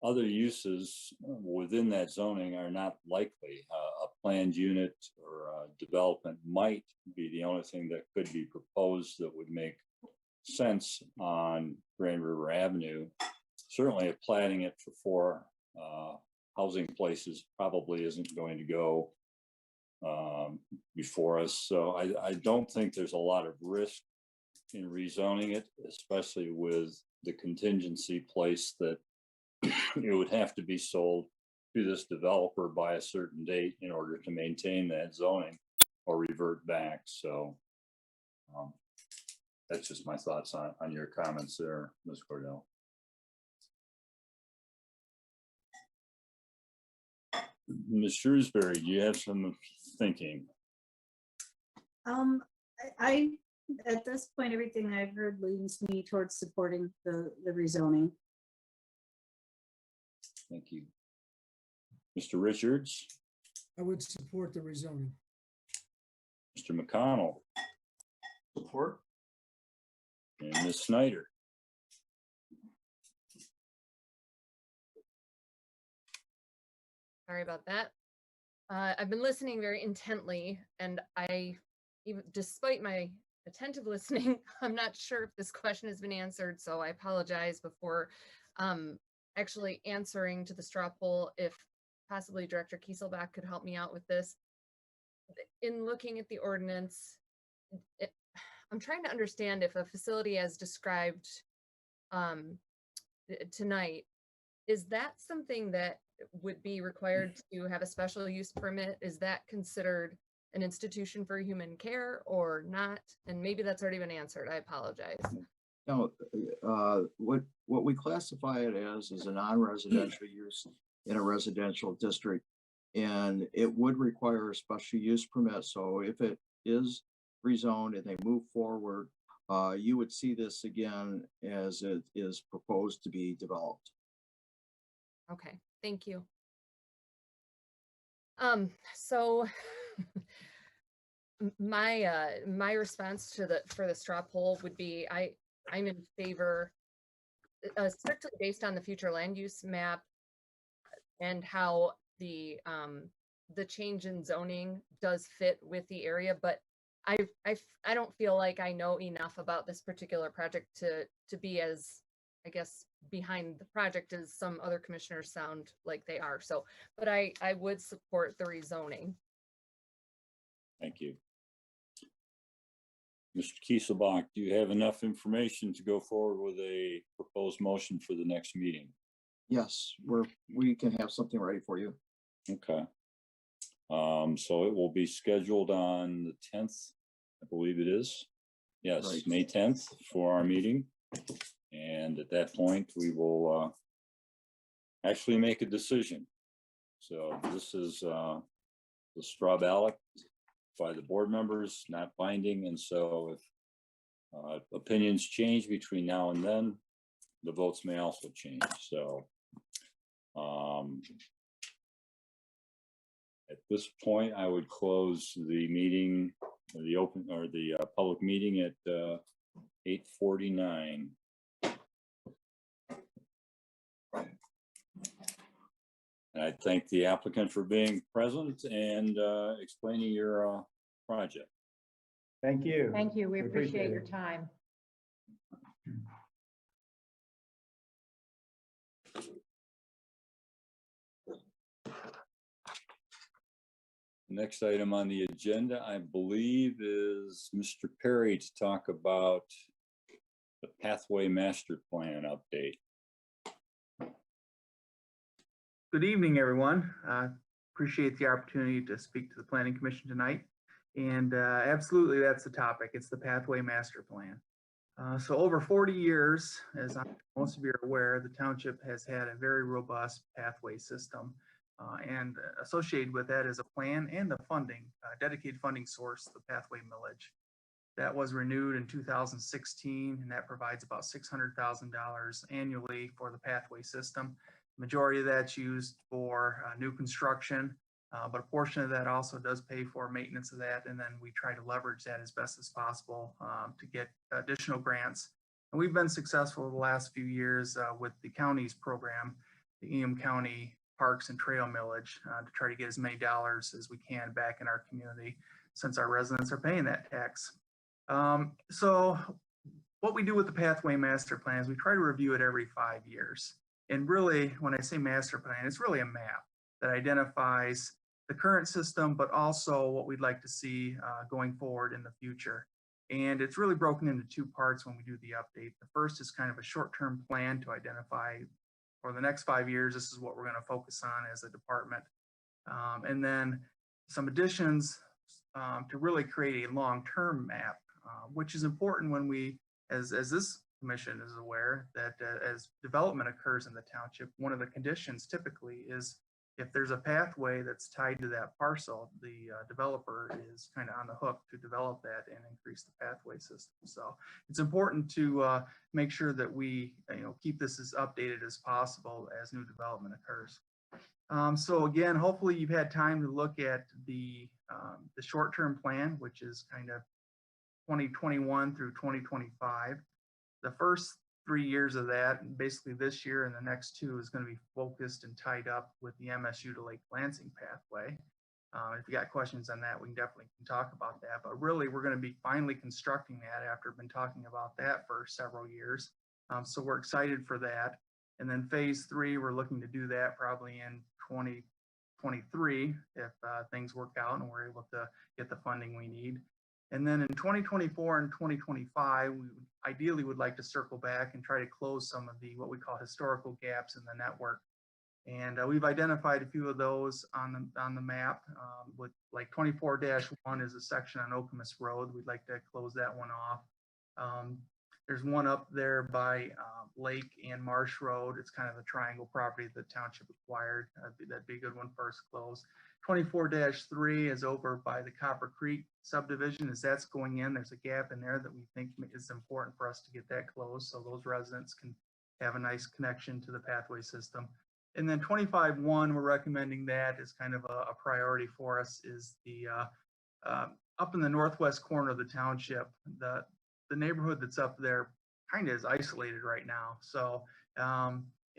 other uses within that zoning are not likely. A planned unit or a development might be the only thing that could be proposed that would make sense on Grand River Avenue. Certainly platting it for 4 housing places probably isn't going to go before us. So I don't think there's a lot of risk in rezoning it, especially with the contingency place that it would have to be sold to this developer by a certain date in order to maintain that zoning or revert back. So that's just my thoughts on your comments there, Ms. Cordell. Ms. Shrewsbury, do you have some thinking? I at this point, everything I've heard leans me towards supporting the rezoning. Thank you. Mr. Richards? I would support the rezoning. Mr. McConnell? Support. And Ms. Snyder? Sorry about that. I've been listening very intently, and even despite my attentive listening, I'm not sure if this question has been answered, so I apologize before actually answering to the straw poll. If possibly Director Kieselbach could help me out with this. In looking at the ordinance, I'm trying to understand if a facility as described tonight, is that something that would be required to have a special use permit? Is that considered an institution for human care or not? And maybe that's already been answered. I apologize. No, what we classify it as is a non-residential use in a residential district, and it would require a special use permit. So if it is rezoned and they move forward, you would see this again as it is proposed to be developed. Okay, thank you. So my response to for the straw poll would be I'm in favor, strictly based on the future land use map and how the change in zoning does fit with the area, but I don't feel like I know enough about this particular project to be as, I guess, behind the project as some other commissioners sound like they are. So, but I would support the rezoning. Thank you. Mr. Kieselbach, do you have enough information to go forward with a proposed motion for the next meeting? Yes, we can have something ready for you. Okay. So it will be scheduled on the 10th, I believe it is. Yes, Right. May 10th for our meeting. And at that point, we will actually make a decision. So this is the straw ballot by the board members, not binding. And so if opinions change between now and then, the votes may also change. So at this point, I would close the meeting, the public meeting at 8:49. And I thank the applicant for being present and explaining your project. Thank you. Thank you. We appreciate your it. time. Next item on the agenda, I believe, is Mr. Perry to talk about the Pathway Master Plan update. Good evening, everyone. Appreciate the opportunity to speak to the Planning Commission tonight. And absolutely, that's the topic. It's the Pathway Master Plan. So over 40 years, as most of you are aware, the township has had a very robust pathway system. And associated with that is a plan and a funding, dedicated funding source, the pathway millage. That was renewed in 2016, and that provides about $600,000 annually for the pathway system. Majority of that's used for new construction, but a portion of that also does pay for maintenance of that. And then we try to leverage that as best as possible to get additional grants. And we've been successful the last few years with the county's program, the Eam County Parks and Trail Millage, to try to get as many dollars as we can back in our community since our residents are paying that tax. So what we do with the Pathway Master Plan is we try to review it every 5 years. And really, when I say master plan, it's really a map that identifies the current system, but also what we'd like to see going forward in the future. And it's really broken into two parts when we do the update. The first is kind of a short-term plan to identify for the next 5 years, this is what we're going to focus on as a department. And then some additions to really create a long-term map, which is important when we, as this commission is aware, that as development occurs in the township, one of the conditions typically is if there's a pathway that's tied to that parcel, the developer is kind of on the hook to develop that and increase the pathway system. So it's important to make sure that we keep this as updated as possible as new development occurs. So again, hopefully you've had time to look at the short-term plan, which is kind of 2021 through 2025. The first 3 years of that, basically this year and the next 2, is going to be focused and tied up with the MSU to Lake Lansing pathway. If you got questions on that, we can definitely talk about that. But really, we're going to be finally constructing that after been talking about that for several years. So we're excited for that. And then phase 3, we're looking to do that probably in 2023 if things work out and we're able to get the funding we need. And then in 2024 and 2025, we ideally would like to circle back and try to close some of the what we call historical gaps in the network. And we've identified a few of those on the map. With like 24-1 is a section on Okemos Road. We'd like to close that one off. There's one up there by Lake and Marsh Road. It's kind of a triangle property that the township acquired. That'd be a good one for us to close. 24-3 is over by the Copper Creek subdivision. As that's going in, there's a gap in there that we think is important for us to get that closed so those residents can have a nice connection to the pathway system. And then 25-1, we're recommending that as kind of a priority for us, is the up in the northwest corner of the township. The neighborhood that's up there kind of is isolated right now. So,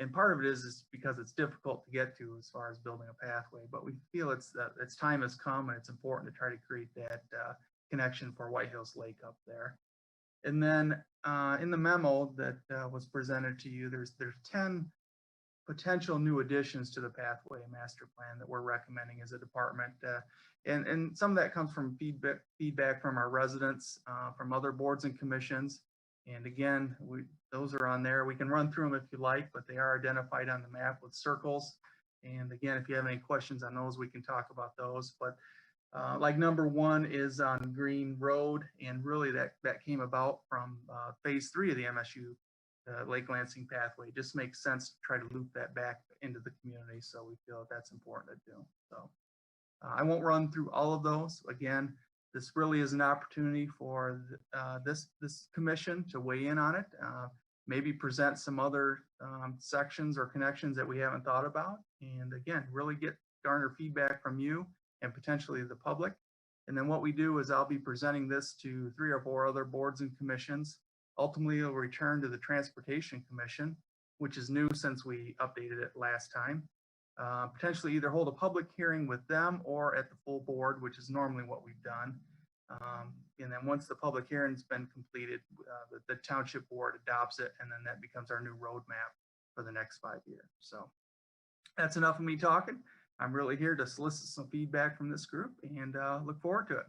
and part of it is because it's difficult to get to as far as building a pathway, but we feel its time has come and it's important to try to create that connection for White Hills Lake up there. And then in the memo that was presented to you, there's 10 potential new additions to the pathway master plan that we're recommending as a department. And some of that comes from feedback from our residents, from other boards and commissions. And again, those are on there. We can run through them if you like, but they are identified on the map with circles. And again, if you have any questions on those, we can talk about those. But like number 1 is on Green Road, and really that came about from phase 3 of the MSU Lake Lansing pathway. Just makes sense to try to loop that back into the community, so we feel that that's important to do. So I won't run through all of those. Again, this really is an opportunity for this commission to weigh in on it, maybe present some other sections or connections that we haven't thought about, and again, really garner feedback from you and potentially the public. And then what we do is I'll be presenting this to 3 or 4 other boards and commissions. Ultimately, it'll return to the Transportation Commission, which is new since we updated it last time. Potentially either hold a public hearing with them or at the full board, which is normally what we've done. And then once the public hearing's been completed, the township board adopts it, and then that becomes our new roadmap for the next 5 years. So that's enough of me talking. I'm really here to solicit some feedback from this group, and look forward to it.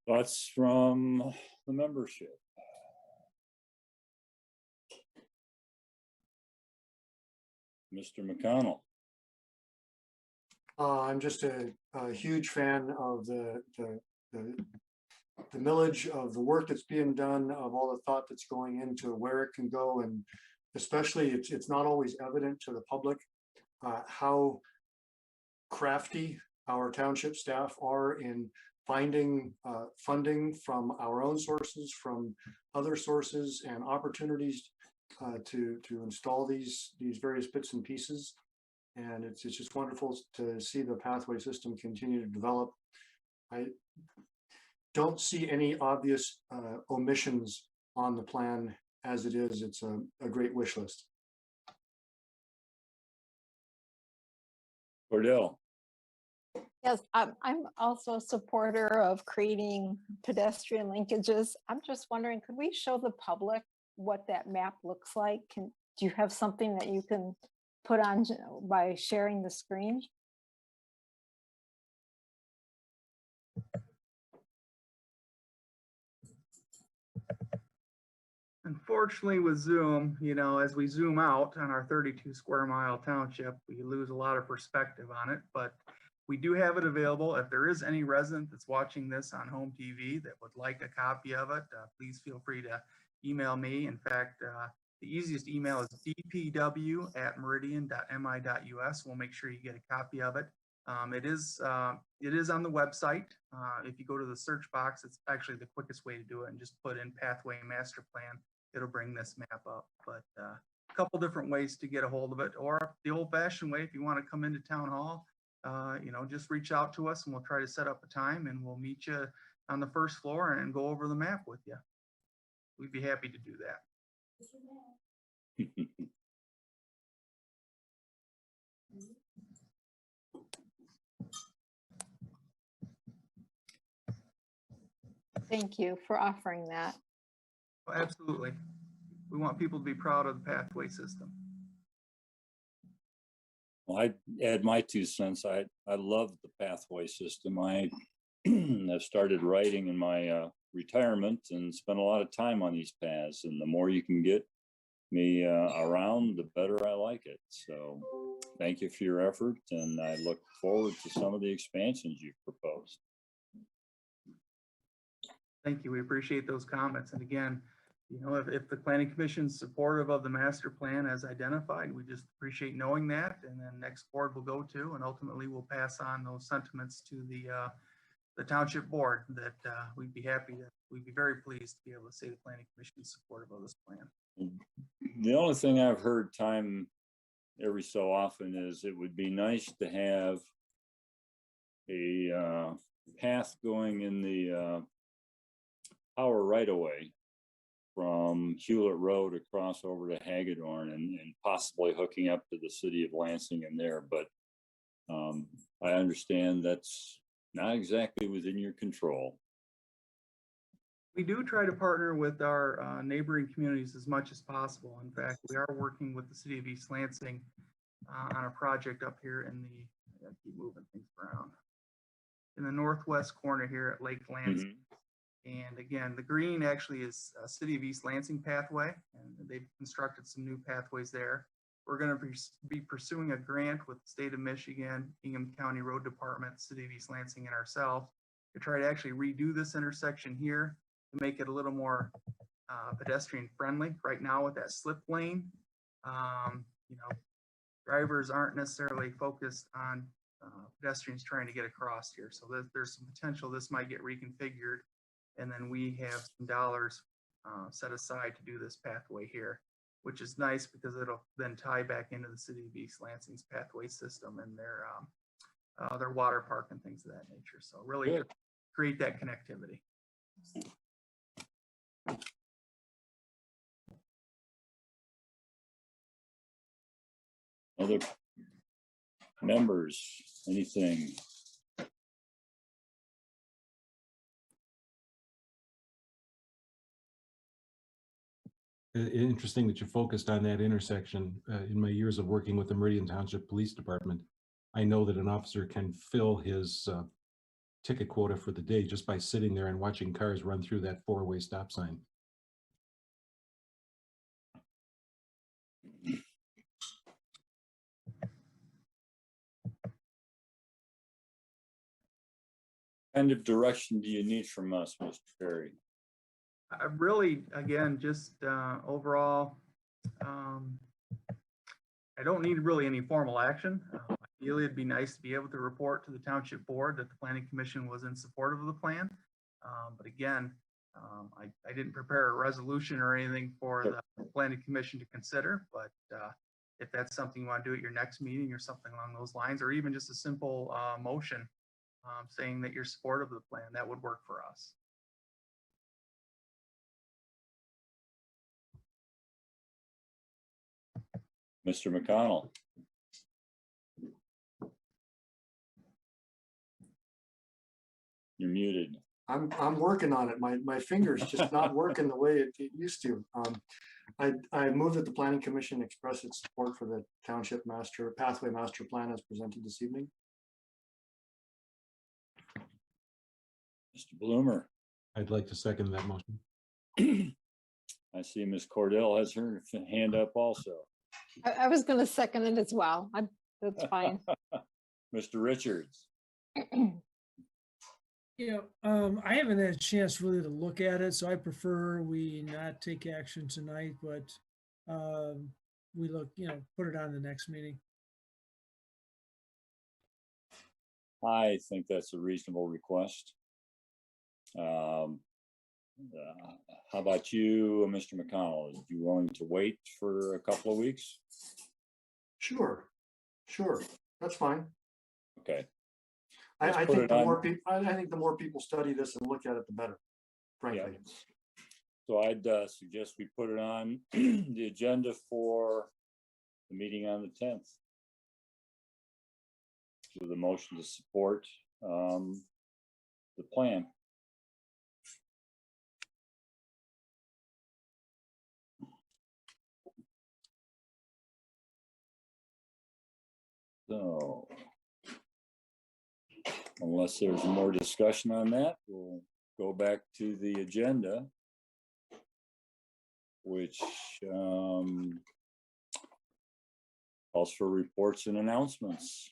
Thoughts from the membership? Mr. McConnell. I'm just a huge fan of the millage, of the work that's being done, of all the thought that's going into where it can go, and especially it's not always evident to the public how crafty our township staff are in finding funding from our own sources, from other sources, and opportunities to install these various bits and pieces. And it's just wonderful to see the pathway system continue to develop. I don't see any obvious omissions on the plan as it is. It's a great wish list. Cordell. Yes, I'm also a supporter of creating pedestrian linkages. I'm just wondering, could we show the public what that map looks like? Do you have something that you can put on by sharing the screen? Unfortunately with Zoom, as we zoom out on our 32 square mile township, we lose a lot of perspective on it, but we do have it available. If there is any resident that's watching this on home TV that would like a copy of it, please feel free to email me. In fact, the easiest email is dpw@meridian.mi.us. We'll make sure you get a copy of it. It is on the website. If you go to the search box, it's actually the quickest way to do it, and just put in pathway master plan. It'll bring this map up. But a couple different ways to get a hold of it, or the old-fashioned way, if you want to come into town hall, just reach out to us and we'll try to set up a time, and we'll meet you on the first floor and go over the map with you. We'd be happy to do that. Thank you for offering that. Oh, absolutely. We want people to be proud of the pathway system. Well, I add my 2 cents. I love the pathway system. I have started writing in my retirement and spent a lot of time on these paths, and the more you can get me around, the better I like it. So thank you for your effort, and I look forward to some of the expansions you've proposed. Thank you. We appreciate those comments. And again, if the Planning Commission is supportive of the master plan as identified, we just appreciate knowing that. And then next board will go to, and ultimately we'll pass on those sentiments to the township board, that we'd be very pleased to be able to say the Planning Commission is supportive of this plan. The only thing I've heard time every so often is it would be nice to have a path going in the power right away from Hewlett Road across over to Hagedorn and possibly hooking up to the city of Lansing in there. But I understand that's not exactly within your control. We do try to partner with our neighboring communities as much as possible. In fact, we are working with the city of East Lansing on a project up here in the, I gotta keep moving things around, in the northwest corner here at Lake Lansing. And again, the green actually is a city of East Lansing pathway, and they've constructed some new pathways there. We're going to be pursuing a grant with the state of Michigan, Ingham County Road Department, city of East Lansing, and ourselves to try to actually redo this intersection here to make it a little more pedestrian friendly. Right now with that slip lane, you know, drivers aren't necessarily focused on pedestrians trying to get across here. So there's some potential this might get reconfigured, and then we have some dollars set aside to do this pathway here, which is nice because it'll then tie back into the city of East Lansing's pathway system and their water park and things of that nature. So really create that connectivity. Other members, anything? Interesting that you focused on that intersection. In my years of working with the Meridian Township Police Department, I know that an officer can fill his ticket quota for the day just by sitting there and watching cars run through that four-way stop sign. What kind of direction do you need from us, Mr. Perry? I really, again, just overall, I don't need really any formal action. Ideally, it'd be nice to be able to report to the township board that the planning commission was in support of the plan. But again, I didn't prepare a resolution or anything for the planning commission to consider, but if that's something you want to do at your next meeting or something along those lines, or even just a simple motion saying that you're supportive of the plan, that would work for us. Mr. McConnell. You're muted. I'm working on it. My finger's just not working the way it used to. I move that the Planning Commission express its support for the Township Pathway Master Plan as presented this evening. Mr. Bloomer. I'd like to second that motion. I see Ms. Cordell has her hand up also. I was going to second it as well. That's fine. Mr. Richards. Yeah, I haven't had a chance really to look at it, so I prefer we not take action tonight, but we put it on the next meeting. I think that's a reasonable request. How about you, Mr. McConnell? Are you willing to wait for a couple of weeks? Sure, that's fine. Okay. I think the more people study this and look at it, the better, frankly. Yeah. So I'd suggest we put it on the agenda for the meeting on the 10th. With a motion to support the plan. So, unless there's more discussion on that, we'll go back to the agenda, which calls for reports and announcements.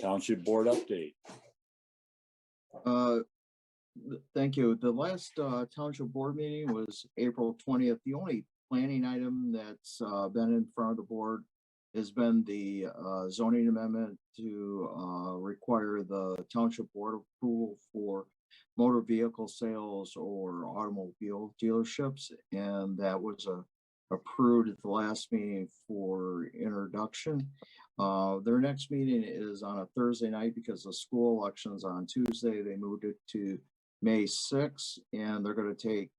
Township board update. Thank you. The last township board meeting was April 20th. The only planning item that's been in front of the board has been the zoning amendment to require the township board approval for motor vehicle sales or automobile dealerships. And that was approved at the last meeting for introduction. Their next meeting is on a Thursday night because the school election's on Tuesday. They moved it to May 6th, and they're going to take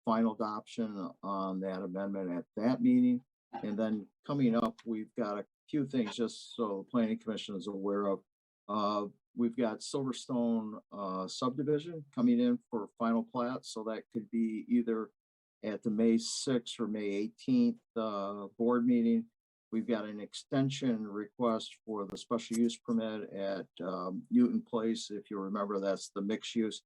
final adoption on that amendment at that meeting. And then coming up, we've got a few things just so the planning commission is aware of. We've got Silverstone subdivision coming in for final plat, so that could be either at the May 6th or May 18th board meeting. We've got an extension request for the special use permit at Newton Place. If you remember, that's the mixed use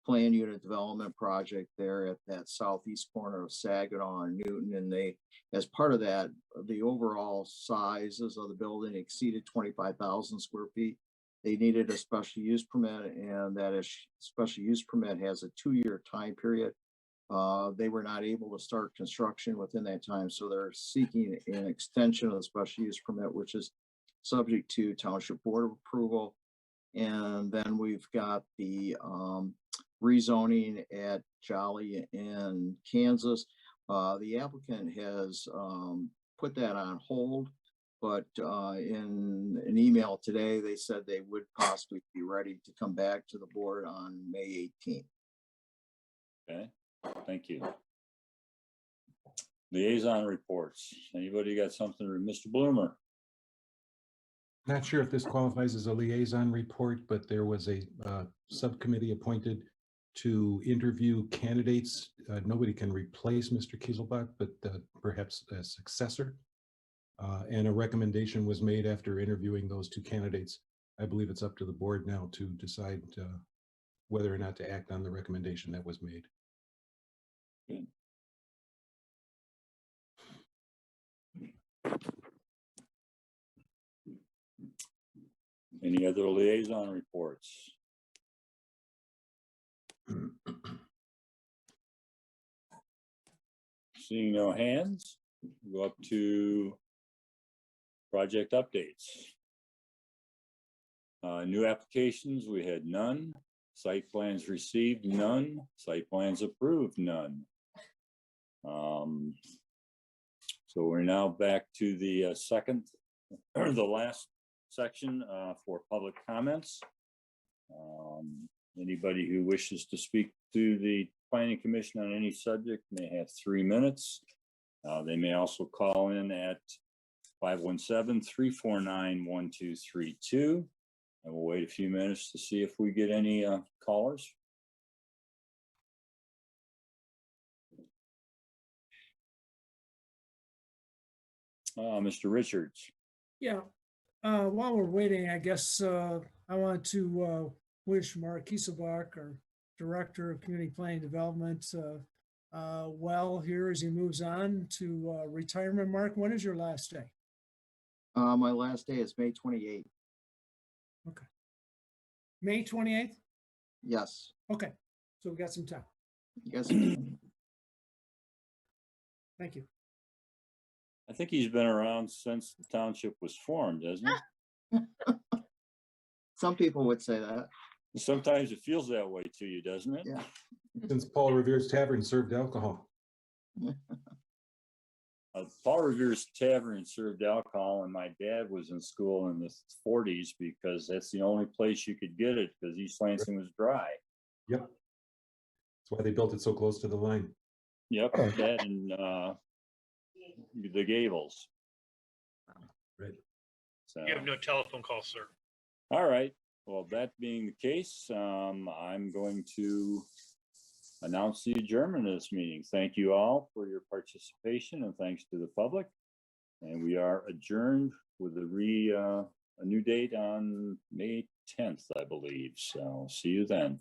plan unit development project there at that southeast corner of Saginaw and Newton. And they, as part of that, the overall sizes of the building exceeded 25,000 square feet. They needed a special use permit, and that special use permit has a 2-year time period. They were not able to start construction within that time, so they're seeking an extension of the special use permit, which is subject to township board approval. And then we've got the rezoning at Jolly in Kansas. The applicant has put that on hold, but in an email today, they said they would possibly be ready to come back to the board on May 18th. Okay, thank you. Liaison reports. Anybody got something for Mr. Bloomer? Not sure if this qualifies as a liaison report, but there was a subcommittee appointed to interview candidates. Nobody can replace Mr. Kieselbach, but perhaps a successor. And a recommendation was made after interviewing those 2 candidates. I believe it's up to the board now to decide whether or not to act on the recommendation that was made. Good. Any other liaison reports? Seeing no hands, we'll go up to project updates. New applications, we had none. Site plans received, none. Site plans approved, none. So we're now back to the second, or the last section for public comments. Anybody who wishes to speak to the Planning Commission on any subject may have 3 minutes. They may also call in at 517-349-1232. And we'll wait a few minutes to see if we get any callers. Mr. Richards. Yeah, while we're waiting, I guess I want to wish Mark Kieselbach, our Director of Community Planning Development, well here as he moves on to retirement. Mark, when is your last day? My last day is May 28th. Okay. May 28th? Yes. Okay, so we got some time. Yes. Thank you. I think he's been around since the township was formed, hasn't he? Some people would say that. Sometimes it feels that way to you, doesn't it? Yeah. Since Paul Revere's Tavern served alcohol. Paul Revere's Tavern served alcohol, and my dad was in school in the 40s because that's the only place you could get it because East Lansing was dry. Yep. That's why they built it so close to the line. Yep, that and the Gables. Right. So, You have no telephone call, sir. all right. Well, that being the case, I'm going to announce the adjournment of this meeting. Thank you all for your participation and thanks to the public. And we are adjourned with a new date on May 10th, I believe. So see you then.